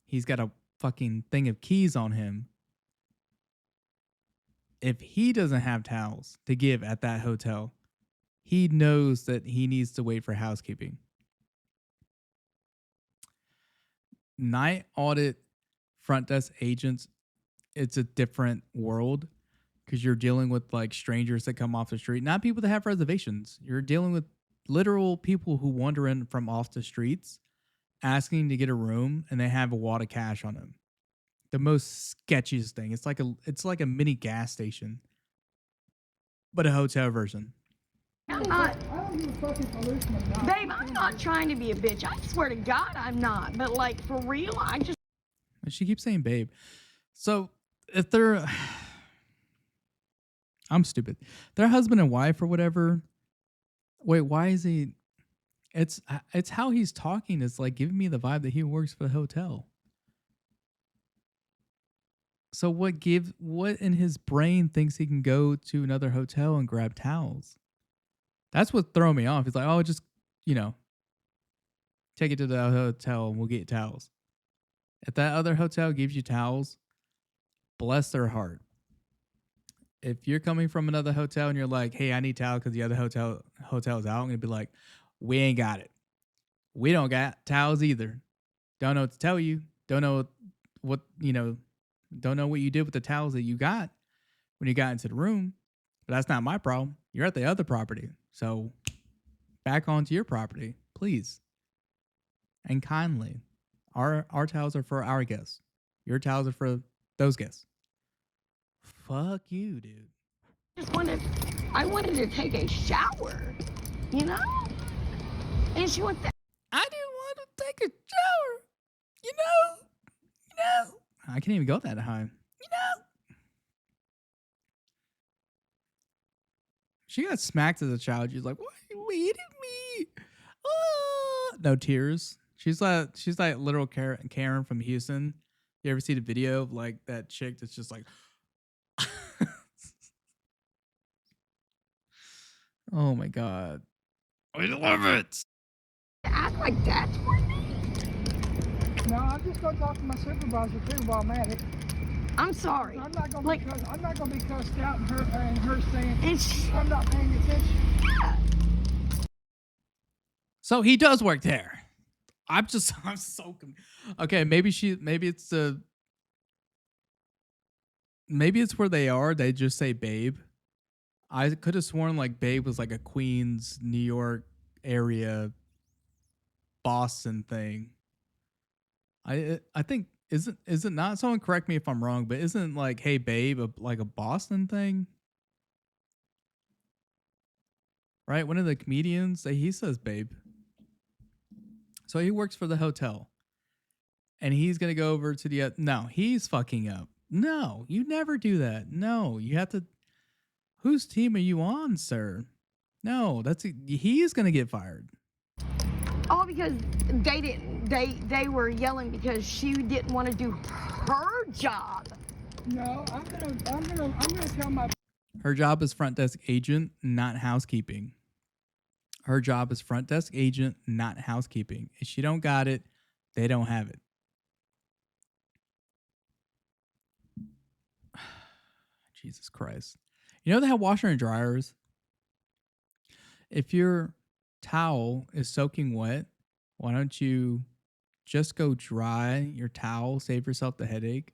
[SPEAKER 1] He's got a fucking thing of keys on him. If he doesn't have towels to give at that hotel, he knows that he needs to wait for housekeeping. Night audit front desk agents, it's a different world because you're dealing with like strangers that come off the street, not people that have reservations. You're dealing with literal people who wander in from off the streets asking to get a room and they have a wad of cash on them. The most sketchiest thing. It's like a mini gas station, but a hotel version.
[SPEAKER 13] I'm not.
[SPEAKER 14] I don't give a fucking policeman.
[SPEAKER 13] Babe, I'm not trying to be a bitch. I swear to God, I'm not. But like, for real, I just.
[SPEAKER 1] She keeps saying babe. So if they're, I'm stupid. They're husband and wife or whatever. Wait, why is he? It's how he's talking. It's like giving me the vibe that he works for the hotel. So what in his brain thinks he can go to another hotel and grab towels? That's what throw me off. He's like, oh, just, take it to the hotel and we'll get towels. If that other hotel gives you towels, bless their heart. If you're coming from another hotel and you're like, hey, I need towels because the other hotel's out, I'm going to be like, we ain't got it. We don't got towels either. Don't know what to tell you. Don't know what, Don't know what you did with the towels that you got when you got into the room, but that's not my problem. You're at the other property. So back onto your property, please. And kindly. Our towels are for our guests. Your towels are for those guests. Fuck you, dude.
[SPEAKER 13] I wanted to take a shower, you know? And she went there.
[SPEAKER 1] I didn't want to take a shower. You know. I can't even go that high. She got smacked as a child. She's like, "Why are you beating me?" No tears. She's like little Karen from Houston. You ever see the video of like that chick that's just like, oh my god, I love it.
[SPEAKER 13] Act like that's for me.
[SPEAKER 14] No, I'm just gonna talk to my supervisor too while I'm at it.
[SPEAKER 13] I'm sorry.
[SPEAKER 14] I'm not gonna be cussed out and her saying I'm not paying attention.
[SPEAKER 13] Yeah.
[SPEAKER 1] So he does work there. I'm so okay. Maybe it's where they are. They just say babe. I could have sworn like babe was like a Queens, New York area, Boston thing. I think is it not? Someone correct me if I'm wrong, but isn't like hey babe like a Boston thing? Right? One of the comedians, he says babe. So he works for the hotel. And he's going to go over to the... No, he's fucking up. No, you never do that. No, you have to... Whose team are you on, sir? No, he's going to get fired.
[SPEAKER 13] All because they were yelling because she didn't want to do her job.
[SPEAKER 14] No, I'm gonna tell my...
[SPEAKER 1] Her job is front desk agent, not housekeeping. Her job is front desk agent, not housekeeping. If she don't got it, they don't have it. Jesus Christ. You know they have washer and dryers? If your towel is soaking wet, why don't you just go dry your towel, save yourself the headache,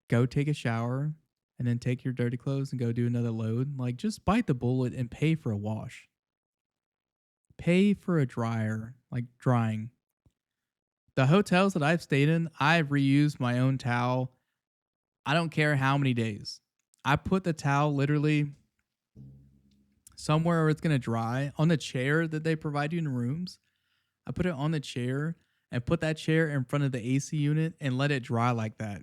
[SPEAKER 1] go take a shower, and then take your dirty clothes and go do another load? Like, just bite the bullet and pay for a wash. Pay for a dryer, like drying. The hotels that I've stayed in, I've reused my own towel. I don't care how many days. I put the towel literally somewhere where it's going to dry. On the chair that they provide you in the rooms, I put it on the chair and put that chair in front of the AC unit and let it dry like that.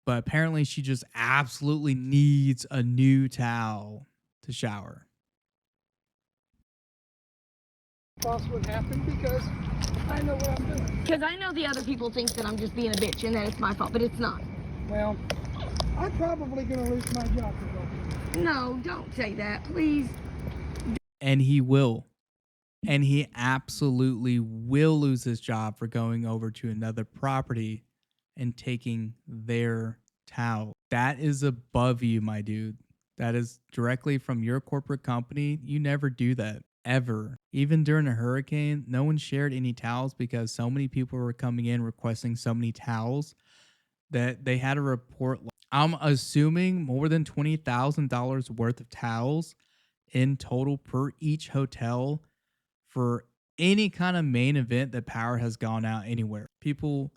[SPEAKER 1] But apparently she just absolutely needs a new towel to shower.
[SPEAKER 14] Boss would happen because I know what I'm doing.
[SPEAKER 13] Because I know the other people think that I'm just being a bitch and that it's my fault, but it's not.
[SPEAKER 14] Well, I'm probably going to lose my job for going.
[SPEAKER 13] No, don't say that, please.
[SPEAKER 1] And he will. And he absolutely will lose his job for going over to another property and taking their towel. That is above you, my dude. That is directly from your corporate company. You never do that. Ever. Even during a hurricane, no one shared any towels because so many people were coming in requesting so many towels that they had a report. I'm assuming more than $20,000 worth of towels in total per each hotel for any kind of main event that power has gone out anywhere. People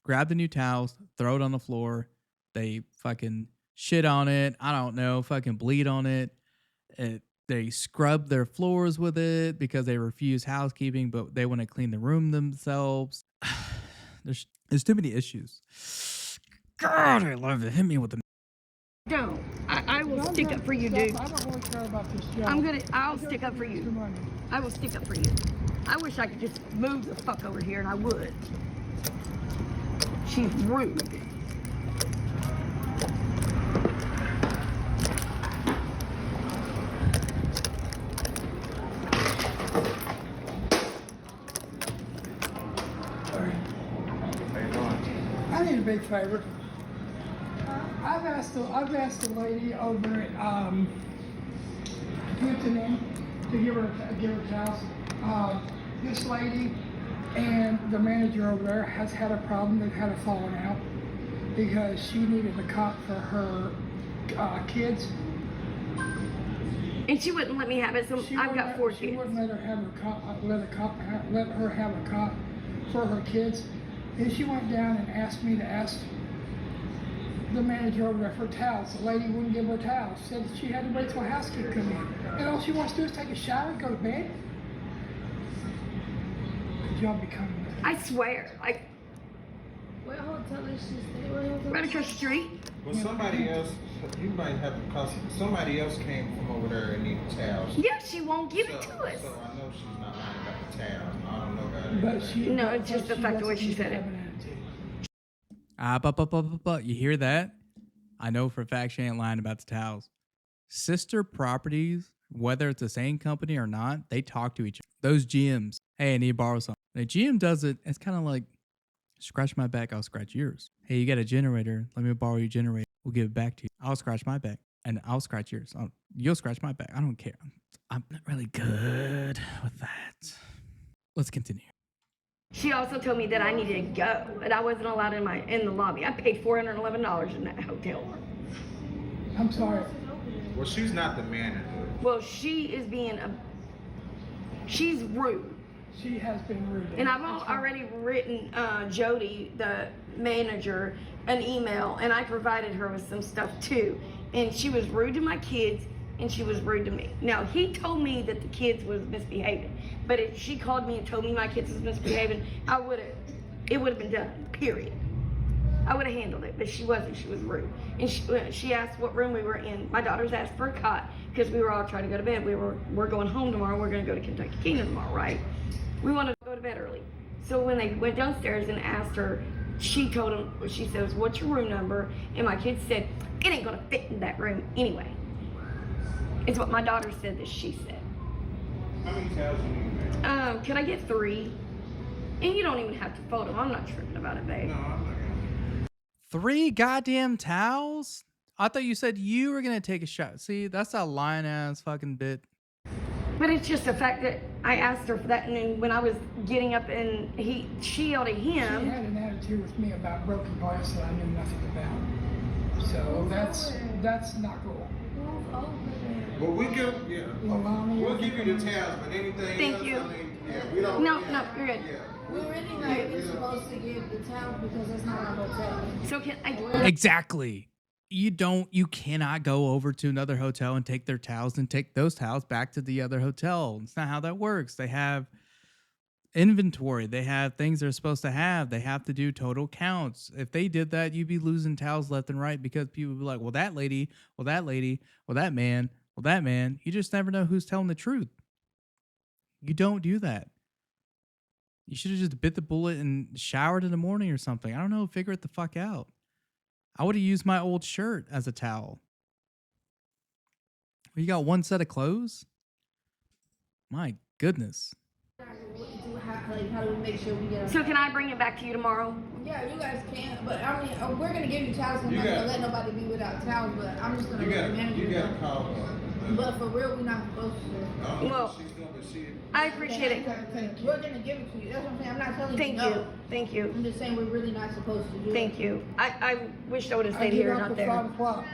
[SPEAKER 1] grab the new towels, throw it on the floor. They fucking shit on it. I don't know, fucking bleed on it. They scrub their floors with it because they refuse housekeeping, but they want to clean the room themselves. There's too many issues. God, I love it. Hit me with the...
[SPEAKER 13] Don't. I will stick up for you, dude.
[SPEAKER 14] I don't really care about this job.
[SPEAKER 13] I'll stick up for you. I will stick up for you. I wish I could just move the fuck over here, and I would. She's rude.
[SPEAKER 14] I need a big favor. I've asked the lady over at Hampton Inn to give her towels. This lady And the manager over there has had a problem. They've had a falling out because she needed a cot for her kids.
[SPEAKER 13] And she wouldn't let me have it, so I've got 4 kids.
[SPEAKER 14] She wouldn't let her have a cot, let her have a cot for her kids. Then she went down and asked me to ask the manager over there for towels. The lady wouldn't give her towels. Said she had to wait till a housekeeper come in. And all she wants to do is take a shower and go to bed. Could y'all be coming with me?
[SPEAKER 13] I swear, like,
[SPEAKER 15] What hotel is she staying?
[SPEAKER 13] right across the street.
[SPEAKER 16] Well, somebody else, you might have to call. Somebody else came from over there and needed towels.
[SPEAKER 13] Yeah, she won't give it to us.
[SPEAKER 16] So I know she's not lying about the towels. I don't know about it.
[SPEAKER 14] But she,
[SPEAKER 13] No, it's just the fact the way she said it.
[SPEAKER 1] But you hear that? I know for a fact she ain't lying about the towels. Sister properties, whether it's the same company or not, they talk to each other. Those GMs, hey, I need to borrow something. The GM does it, it's kind of like, scratch my back, I'll scratch yours. Hey, you got a generator, let me borrow your generator. We'll give it back to you. I'll scratch my back, and I'll scratch yours. You'll scratch my back. I don't care. I'm not really good with that. Let's continue.
[SPEAKER 13] She also told me that I needed to go, and I wasn't allowed in the lobby. I paid $411 in that hotel.
[SPEAKER 14] I'm sorry.
[SPEAKER 16] Well, she's not the manager.
[SPEAKER 13] Well, she is she's rude.
[SPEAKER 14] She has been rude.
[SPEAKER 13] And I've already written Jody, the manager, an email, and I provided her with some stuff too. And she was rude to my kids, and she was rude to me. Now, he told me that the kids was misbehaving, but if she called me and told me my kids was misbehaving, it would have been done, period. I would have handled it, but she wasn't. She was rude. And she asked what room we were in. My daughters asked for a cot because we were all trying to go to bed. We're going home tomorrow. We're going to go to Kentucky Kingdom tomorrow, right? We wanted to go to bed early. So when they went downstairs and asked her, she told them, she says, what's your room number? And my kids said, it ain't going to fit in that room anyway. It's what my daughter said that she said.
[SPEAKER 16] How many towels do you need?
[SPEAKER 13] Could I get 3? And you don't even have to fold them. I'm not tripping about it, babe.
[SPEAKER 16] No, I'm not gonna.
[SPEAKER 1] 3 goddamn towels? I thought you said you were gonna take a shot. See, that's a lying ass fucking bit.
[SPEAKER 13] But it's just the fact that I asked her for that, and then when I was getting up and she yelled at him.
[SPEAKER 14] She had an attitude with me about broken glass that I knew nothing about. So that's not cool.
[SPEAKER 16] But we'll give you the towels, but anything
[SPEAKER 13] Thank
[SPEAKER 16] else,
[SPEAKER 13] you.
[SPEAKER 16] I mean, yeah, we don't.
[SPEAKER 13] No, you're good.
[SPEAKER 16] Yeah.
[SPEAKER 15] We're really not even supposed to give the towel because it's not our hotel.
[SPEAKER 13] So can I?
[SPEAKER 1] Exactly. You cannot go over to another hotel and take their towels and take those towels back to the other hotel. It's not how that works. They have inventory. They have things they're supposed to have. They have to do total counts. If they did that, you'd be losing towels left and right because people would be like, well, that lady, well, that lady, well, that man, well, that man. You just never know who's telling the truth. You don't do that. You should have just bit the bullet and showered in the morning or something. I don't know. Figure it the fuck out. I would have used my old shirt as a towel. You got one set of clothes? My goodness.
[SPEAKER 15] How do we make sure we get
[SPEAKER 13] So can I bring it back to you tomorrow?
[SPEAKER 15] Yeah, you guys can, but I mean, we're gonna give you towels. We're not gonna let nobody be without towels, but I'm just gonna let the manager
[SPEAKER 16] You gotta
[SPEAKER 15] know.
[SPEAKER 16] call her.
[SPEAKER 15] But for real, we're not supposed to.
[SPEAKER 13] Well, I appreciate it.
[SPEAKER 15] We're gonna give it to you. That's what I'm saying. I'm not telling
[SPEAKER 13] Thank
[SPEAKER 15] you
[SPEAKER 13] you.
[SPEAKER 15] no.
[SPEAKER 13] Thank you.
[SPEAKER 15] I'm just saying we're really not supposed to do it.
[SPEAKER 13] Thank you. I wish I would have stayed
[SPEAKER 14] I get
[SPEAKER 13] here,
[SPEAKER 14] off
[SPEAKER 13] not
[SPEAKER 14] at
[SPEAKER 13] there.
[SPEAKER 14] 5 o'clock.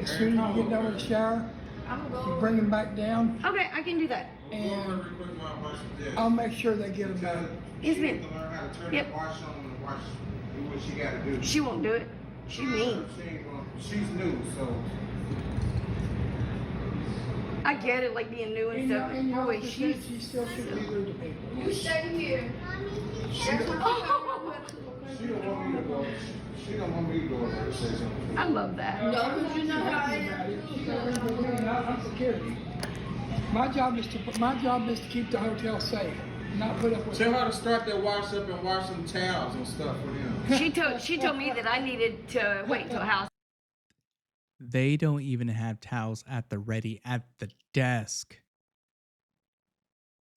[SPEAKER 14] As soon as you get done with the shower, you bring them back down,
[SPEAKER 13] Okay, I can do that.
[SPEAKER 14] and I'll make sure they get them back.
[SPEAKER 13] Yes, ma'am.
[SPEAKER 16] Learn how to turn
[SPEAKER 13] Yep.
[SPEAKER 16] the wash on and wash, do what she gotta do.
[SPEAKER 13] She won't do it. She mean.
[SPEAKER 16] She's new, so.
[SPEAKER 13] I get it, like being new and
[SPEAKER 14] And
[SPEAKER 13] stuff.
[SPEAKER 14] you
[SPEAKER 13] Boy,
[SPEAKER 14] she
[SPEAKER 13] she's
[SPEAKER 14] still should be rude to people.
[SPEAKER 15] You stay here.
[SPEAKER 16] She don't want me to go. She don't want me to go over there and say something.
[SPEAKER 13] I love that.
[SPEAKER 15] No, because you know how it is.
[SPEAKER 14] I'm security. My job is to keep the hotel safe, not put up with.
[SPEAKER 16] Tell her to start that wash up and wash some towels and stuff for them.
[SPEAKER 13] She told me that I needed to wait till house.
[SPEAKER 1] They don't even have towels at the ready at the desk.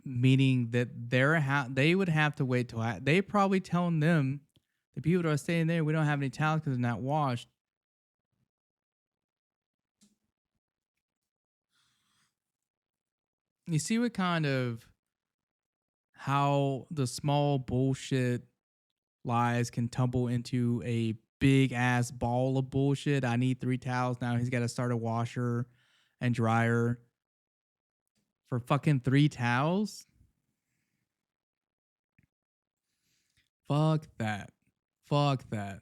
[SPEAKER 1] Meaning that they would have to wait till they probably telling them, the people that are staying there, we don't have any towels because they're not washed. You see what kind of how the small bullshit lies can tumble into a big ass ball of bullshit. I need 3 towels. Now he's got to start a washer and dryer for fucking 3 towels. Fuck that. Fuck that.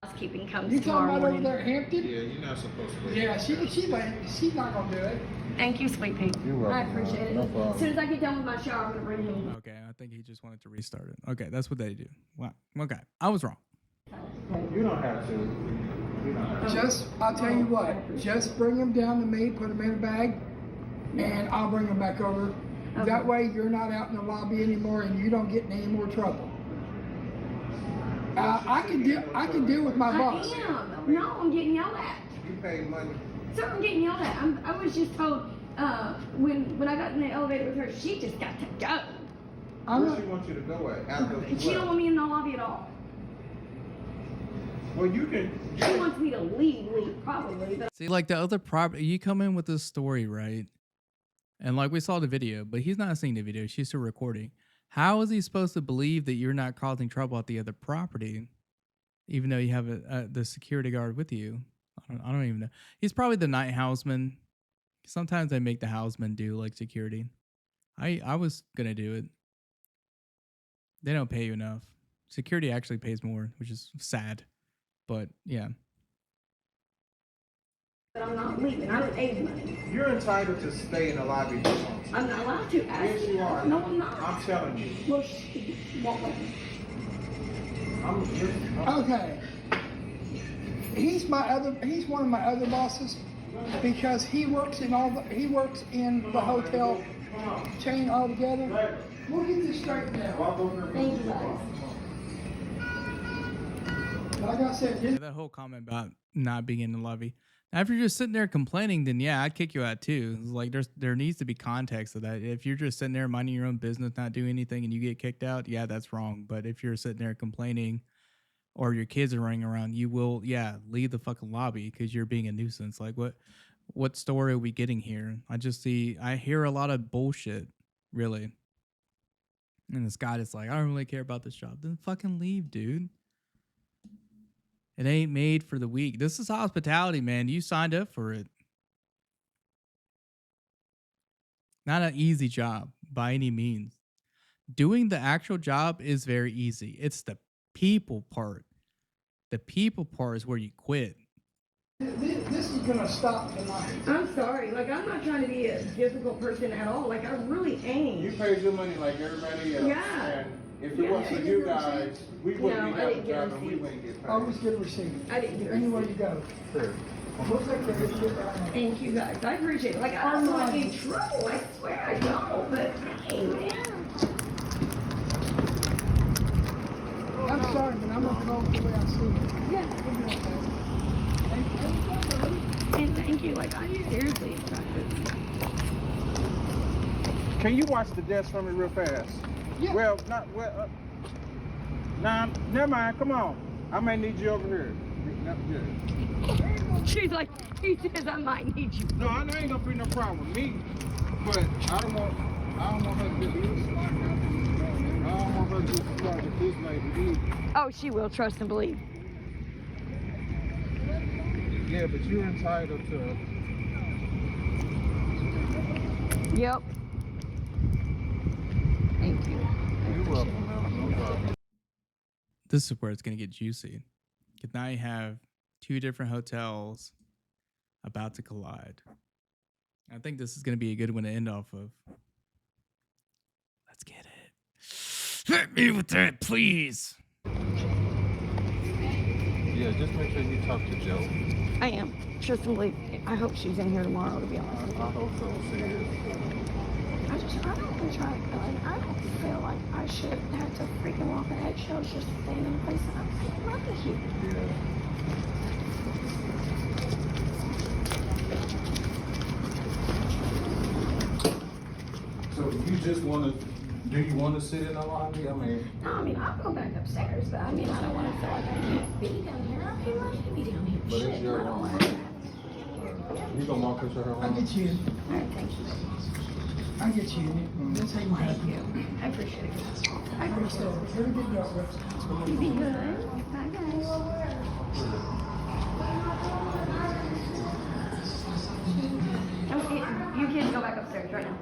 [SPEAKER 13] Housekeeping comes
[SPEAKER 14] You talking
[SPEAKER 13] tomorrow
[SPEAKER 14] about over
[SPEAKER 13] morning.
[SPEAKER 14] there at Hampton?
[SPEAKER 16] Yeah, you're not supposed to.
[SPEAKER 14] Yeah, she's not gonna do it.
[SPEAKER 13] Thank you, sweet pea.
[SPEAKER 16] You're welcome.
[SPEAKER 13] I appreciate it.
[SPEAKER 16] No problem.
[SPEAKER 13] As soon as I get done with my shower, I'm gonna bring him.
[SPEAKER 1] Okay, I think he just wanted to restart it. Okay, that's what they do. Wow. Okay, I was wrong.
[SPEAKER 16] You don't have to. You don't have to.
[SPEAKER 14] Just, I'll tell you what, just bring them down to me, put them in a bag, and I'll bring them back over. That way you're not out in the lobby anymore and you don't get in any more trouble. I can deal with my boss.
[SPEAKER 13] I am. No, I'm getting yelled at.
[SPEAKER 16] You pay money.
[SPEAKER 13] Sir, I'm getting yelled at. I was just told when I got in the elevator with her, she just got to go.
[SPEAKER 16] Where she wants you to go at? After
[SPEAKER 13] She don't want me in the lobby at all.
[SPEAKER 16] Well, you can.
[SPEAKER 13] She wants me to leave probably. But
[SPEAKER 1] See, like the other property, you come in with this story, right? And like we saw the video, but he's not seeing the video. She's still recording. How is he supposed to believe that you're not causing trouble at the other property, even though you have the security guard with you? I don't even know. He's probably the night houseman. Sometimes they make the houseman do like security. I was gonna do it. They don't pay you enough. Security actually pays more, which is sad. But yeah.
[SPEAKER 13] But I'm not leaving. I don't pay money.
[SPEAKER 16] You're entitled to stay in the lobby.
[SPEAKER 13] I'm not allowed to.
[SPEAKER 16] Yes, you are.
[SPEAKER 13] No, I'm not.
[SPEAKER 16] I'm telling you.
[SPEAKER 13] Well, she won't let me.
[SPEAKER 14] Okay. He's one of my other bosses because he works in the hotel chain altogether. We'll get this straightened out.
[SPEAKER 13] Thank you guys.
[SPEAKER 14] Like I said,
[SPEAKER 1] that whole comment about not being in the lobby. Now, if you're just sitting there complaining, then yeah, I'd kick you out too. It's like there needs to be context of that. If you're just sitting there minding your own business, not doing anything, and you get kicked out, yeah, that's wrong. But if you're sitting there complaining, or your kids are running around, you will, yeah, leave the fucking lobby because you're being a nuisance. Like what story are we getting here? I hear a lot of bullshit, really. And this guy is like, I don't really care about this job. Then fucking leave, dude. It ain't made for the weak. This is hospitality, man. You signed up for it. Not an easy job by any means. Doing the actual job is very easy. It's the people part. The people part is where you quit.
[SPEAKER 14] This is gonna stop tonight.
[SPEAKER 13] I'm sorry. Like, I'm not trying to be a difficult person at all. Like, I really ain't.
[SPEAKER 16] You paid your money like everybody else.
[SPEAKER 13] Yeah.
[SPEAKER 16] And if it wasn't for you guys, we wouldn't be having a job and we
[SPEAKER 13] receipt.
[SPEAKER 16] wouldn't get paid.
[SPEAKER 14] Always get a receipt.
[SPEAKER 13] I didn't get a
[SPEAKER 14] Anywhere
[SPEAKER 13] receipt.
[SPEAKER 14] you go.
[SPEAKER 16] Sure.
[SPEAKER 14] We'll take care of it.
[SPEAKER 13] Thank you guys. I appreciate it. Like, I don't want to be in trouble. I swear I don't. But hey, man.
[SPEAKER 14] I'm sorry, but I'm gonna go the way I see it.
[SPEAKER 13] Yeah. And thank you. Like, I seriously.
[SPEAKER 16] Can you watch the desk for me real fast?
[SPEAKER 14] Yeah.
[SPEAKER 16] Well, nah, never mind. Come on. I may need you over here. Yeah.
[SPEAKER 13] She's like, he says I might need you.
[SPEAKER 16] No, I ain't gonna be no problem with me. But I don't want her to get this. I don't want her to get surprised if this lady either.
[SPEAKER 13] Oh, she will. Trust and believe.
[SPEAKER 16] Yeah, but you're entitled to.
[SPEAKER 13] Yep. Thank you.
[SPEAKER 16] You're welcome. No problem.
[SPEAKER 1] This is where it's going to get juicy. Because now you have 2 different hotels about to collide. I think this is going to be a good one to end off of. Let's get it. Hit me with that, please.
[SPEAKER 16] Yeah, just make sure you talk to Joe.
[SPEAKER 13] I am. Trust and believe. I hope she's in here tomorrow, to be honest.
[SPEAKER 16] I hope so.
[SPEAKER 13] I don't try. Like, I don't feel like I should have to freaking walk on eggshells just to stay in a place that I'm lucky here.
[SPEAKER 16] So you just want to? Do you want to sit in the lobby? I mean.
[SPEAKER 13] No, I mean, I'll go back upstairs, but I mean, I don't want to feel like I can't be down here. I pay money to be down here.
[SPEAKER 16] But
[SPEAKER 13] Shit,
[SPEAKER 16] it's your
[SPEAKER 13] I don't
[SPEAKER 16] home.
[SPEAKER 13] want to.
[SPEAKER 16] You gonna walk into her home?
[SPEAKER 14] I'll get you in.
[SPEAKER 13] All right, thank you.
[SPEAKER 14] I get you. That's how you have
[SPEAKER 13] Thank you. I appreciate it. I appreciate it.
[SPEAKER 14] Everything dealt with.
[SPEAKER 13] You be good. Bye, guys. You kids go back upstairs right now.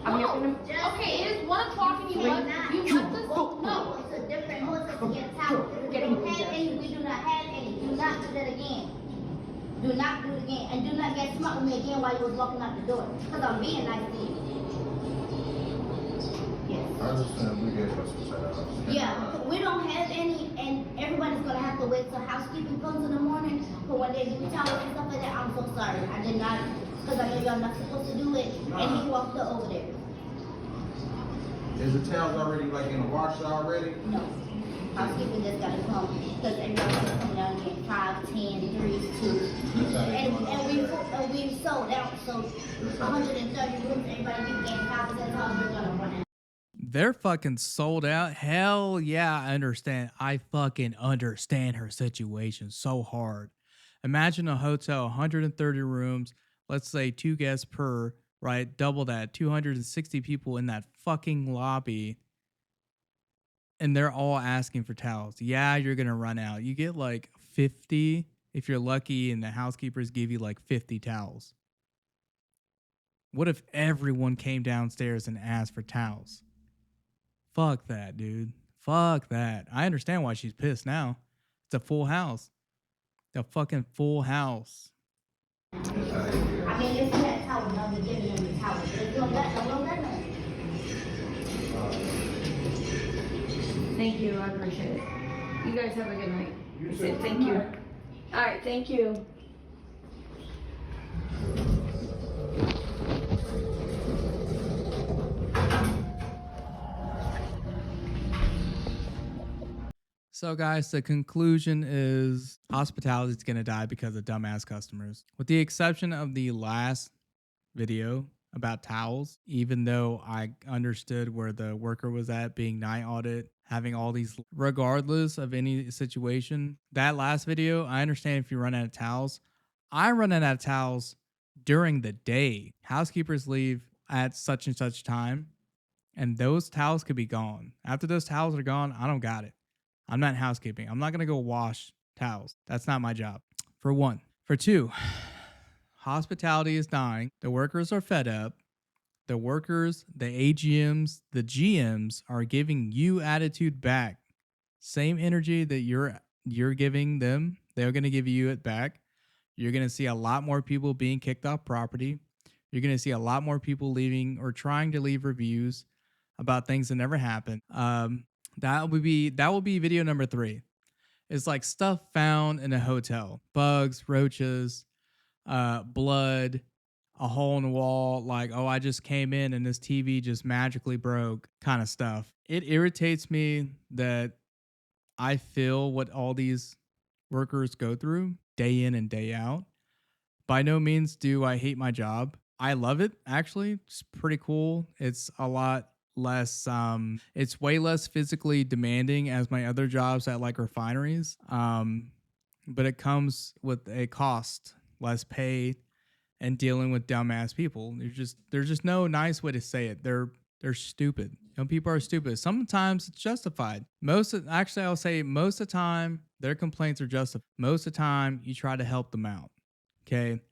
[SPEAKER 13] I'm here for them.
[SPEAKER 15] Okay, it is 1 o'clock and you left this. No.
[SPEAKER 2] It's a different hotel to get towels. We don't have any, we do not have any. Do not do that again. Do not do it again. And do not get smart with me again while you was walking out the door. Because I'm being nice to you. Yes.
[SPEAKER 16] I understand we gave us some
[SPEAKER 2] Yeah, we don't have any, and everybody's gonna have to wait till housekeeping comes in the morning. But when they do towels and stuff like that, I'm so sorry. I did not, because I know y'all not supposed to do it. And he walked her over there.
[SPEAKER 16] Is the towels already like in the washer already?
[SPEAKER 2] No. Housekeeping just gotta come, because everybody's gonna come down and get 5, 10, 3, 2. And we sold out, so 130 rooms, everybody keep getting 5% towels, we're gonna run out.
[SPEAKER 1] They're fucking sold out. Hell yeah, I understand. I fucking understand her situation so hard. Imagine a hotel, 130 rooms, let's say 2 guests per, right? Double that, 260 people in that fucking lobby. And they're all asking for towels. Yeah, you're going to run out. You get like 50 if you're lucky, and the housekeepers give you like 50 towels. What if everyone came downstairs and asked for towels? Fuck that, dude. Fuck that. I understand why she's pissed now. It's a full house. A fucking full house.
[SPEAKER 2] I mean, if you had towels, I'll be giving them the towels. If you don't let them.
[SPEAKER 13] Thank you. I appreciate it. You guys have a good night. Thank you. All right. Thank you.
[SPEAKER 1] So guys, the conclusion is hospitality is going to die because of dumbass customers. With the exception of the last video about towels, even though I understood where the worker was at, being night audit, having all these, regardless of any situation, that last video, I understand if you run out of towels. I run out of towels during the day. Housekeepers leave at such and such time, and those towels could be gone. After those towels are gone, I don't got it. I'm not housekeeping. I'm not going to go wash towels. That's not my job. For one. For two, hospitality is dying. The workers are fed up. The workers, the AGMs, the GMs are giving you attitude back. Same energy that you're giving them, they're going to give you it back. You're going to see a lot more people being kicked off property. You're going to see a lot more people leaving or trying to leave reviews about things that never happened. That will be video number 3. It's like stuff found in a hotel. Bugs, roaches, blood, a hole in the wall, like, oh, I just came in and this TV just magically broke kind of stuff. It irritates me that I feel what all these workers go through day in and day out. By no means do I hate my job. I love it, actually. It's pretty cool. It's a lot less it's way less physically demanding as my other jobs at like refineries, but it comes with a cost, less pay, and dealing with dumbass people. There's just no nice way to say it. They're stupid. People are stupid. Sometimes it's justified. I'll say most of the time their complaints are justified. Most of the time you try to help them out. Okay,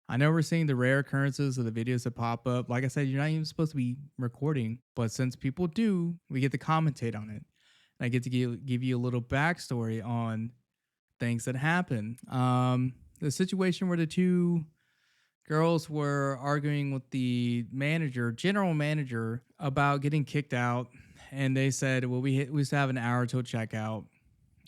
[SPEAKER 1] I know we're seeing the rare occurrences of the videos that pop up. Like I said, you're not even supposed to be recording, but since people do, we get to commentate on it. And I get to give you a little backstory on things that happen. The situation where the 2 girls were arguing with the general manager, about getting kicked out. And they said, well, we used to have an hour till checkout.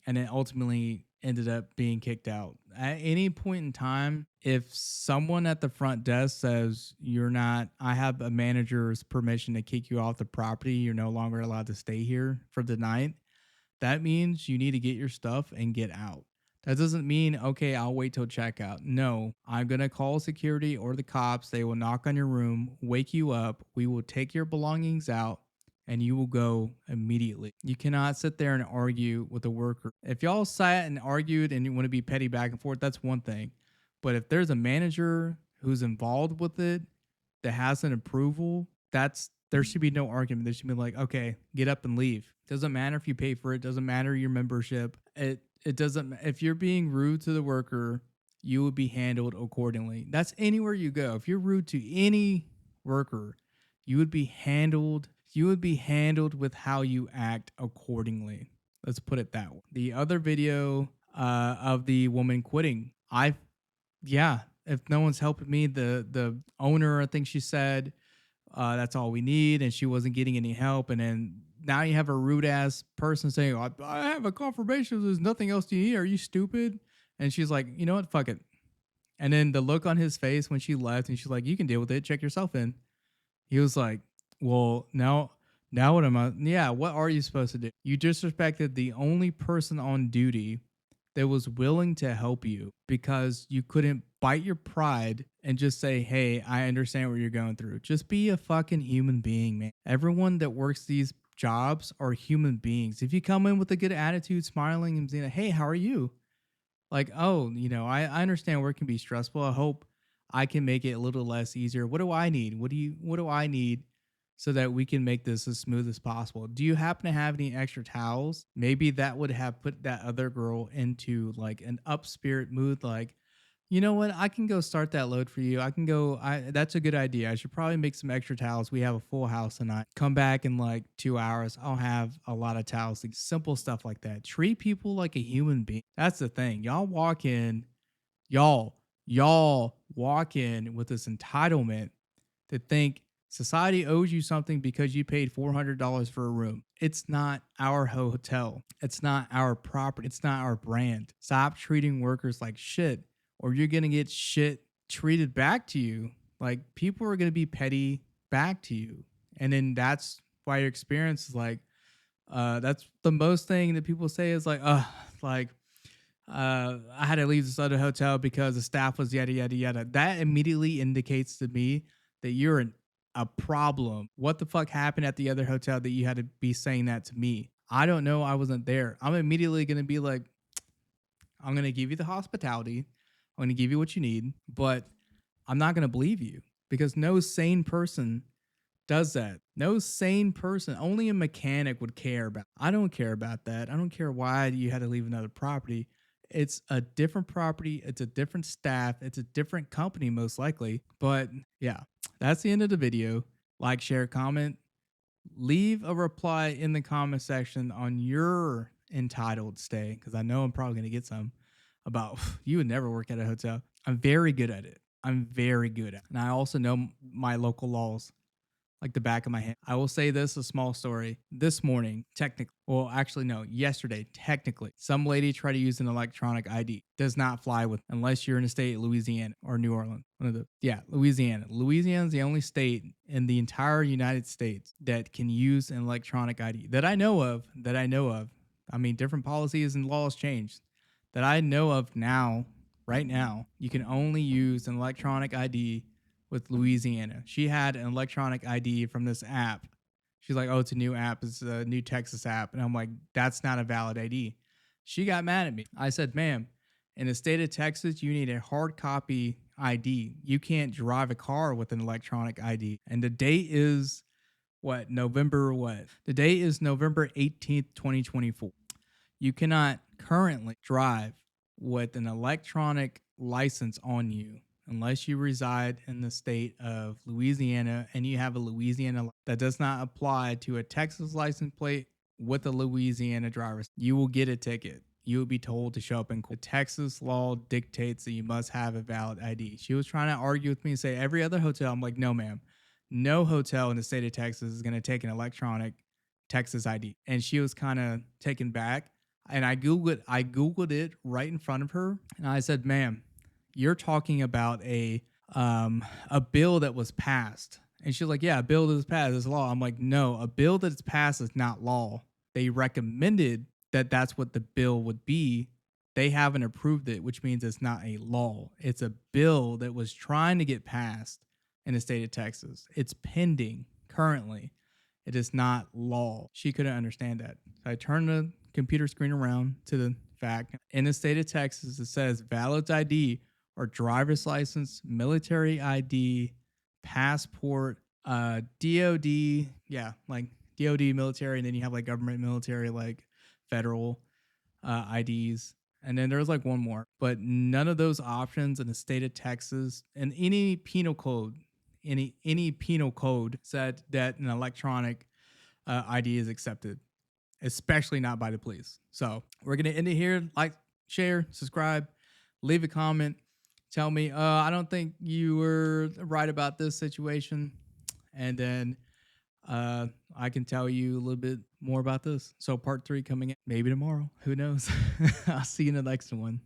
[SPEAKER 1] And it ultimately ended up being kicked out. At any point in time, if someone at the front desk says I have a manager's permission to kick you off the property, you're no longer allowed to stay here for the night, that means you need to get your stuff and get out. That doesn't mean, okay, I'll wait till checkout. No, I'm going to call security or the cops. They will knock on your room, wake you up. We will take your belongings out, and you will go immediately. You cannot sit there and argue with a worker. If y'all sat and argued and you want to be petty back and forth, that's one thing. But if there's a manager who's involved with it that has an approval, there should be no argument. There should be like, okay, get up and leave. Doesn't matter if you pay for it. Doesn't matter your membership. It doesn't. If you're being rude to the worker, you would be handled accordingly. That's anywhere you go. If you're rude to any worker, you would be handled. You would be handled with how you act accordingly. Let's put it that way. The other video of the woman quitting, if no one's helping me, the owner, I think she said, that's all we need, and she wasn't getting any help. And then now you have a rude ass person saying, I have a confirmation, there's nothing else you need. Are you stupid? And she's like, you know what? Fuck it. And then the look on his face when she left, and she's like, you can deal with it. Check yourself in. He was like, well, now what am I? Yeah, what are you supposed to do? You disrespected the only person on duty that was willing to help you because you couldn't bite your pride and just say, hey, I understand what you're going through. Just be a fucking human being, man. Everyone that works these jobs are human beings. If you come in with a good attitude, smiling and saying, hey, how are you? Like, oh, I understand work can be stressful. I hope I can make it a little less easier. What do I need? What do I need so that we can make this as smooth as possible? Do you happen to have any extra towels? Maybe that would have put that other girl into like an up spirit mood. Like, you know what? I can go start that load for you. That's a good idea. I should probably make some extra towels. We have a full house tonight. Come back in like 2 hours. I'll have a lot of towels. Like simple stuff like that. Treat people like a human being. That's the thing. Y'all walk in with this entitlement to think society owes you something because you paid $400 for a room. It's not our hotel. It's not our property. It's not our brand. Stop treating workers like shit, or you're going to get shit treated back to you. Like, people are going to be petty back to you. And then that's why your experience is like, that's the most thing that people say is like, I had to leave this other hotel because the staff was yada, yada, yada. That immediately indicates to me that you're a problem. What the fuck happened at the other hotel that you had to be saying that to me? I don't know. I wasn't there. I'm immediately going to be like, I'm going to give you the hospitality. I'm going to give you what you need, but I'm not going to believe you because no sane person does that. No sane person, only a mechanic would care about. I don't care about that. I don't care why you had to leave another property. It's a different property. It's a different staff. It's a different company, most likely. But yeah, that's the end of the video. Like, share, comment, leave a reply in the comment section on your entitled stay, because I know I'm probably going to get some about you would never work at a hotel. I'm very good at it. I'm very good at it. And I also know my local laws like the back of my hand. I will say this, a small story. This morning, yesterday, technically, some lady tried to use an electronic ID. Does not fly with, unless you're in a state, Louisiana or New Orleans. Louisiana. Louisiana is the only state in the entire United States that can use an electronic ID that I know of. I mean, different policies and laws changed. That I know of now, right now, you can only use an electronic ID with Louisiana. She had an electronic ID from this app. She's like, oh, it's a new app. It's a new Texas app. And I'm like, that's not a valid ID. She got mad at me. I said, ma'am, in the state of Texas, you need a hard copy ID. You can't drive a car with an electronic ID. And the date is November 18th, 2024. You cannot currently drive with an electronic license on you unless you reside in the state of Louisiana and you have a Louisiana that does not apply to a Texas license plate with a Louisiana driver's. You will get a ticket. You will be told to show up in court. The Texas law dictates that you must have a valid ID. She was trying to argue with me and say every other hotel. I'm like, no, ma'am. No hotel in the state of Texas is going to take an electronic Texas ID. And she was kind of taken back. And I Googled it right in front of her. And I said, ma'am, you're talking about a bill that was passed. And she's like, yeah, a bill that was passed is law. I'm like, no, a bill that's passed is not law. They recommended that that's what the bill would be. They haven't approved it, which means it's not a law. It's a bill that was trying to get passed in the state of Texas. It's pending currently. It is not law. She couldn't understand that. So I turned the computer screen around to the fact. In the state of Texas, it says valid ID or driver's license, military ID, passport, DOD, yeah, like DOD military, and then you have like government military, like federal IDs. And then there's like one more, but none of those options in the state of Texas and any penal code, any penal code said that an electronic ID is accepted, especially not by the police. So we're gonna end it here. Like, share, subscribe, leave a comment. Tell me, I don't think you were right about this situation, and then I can tell you a little bit more about this. So part 3 coming in maybe tomorrow. Who knows? I'll see you in the next one.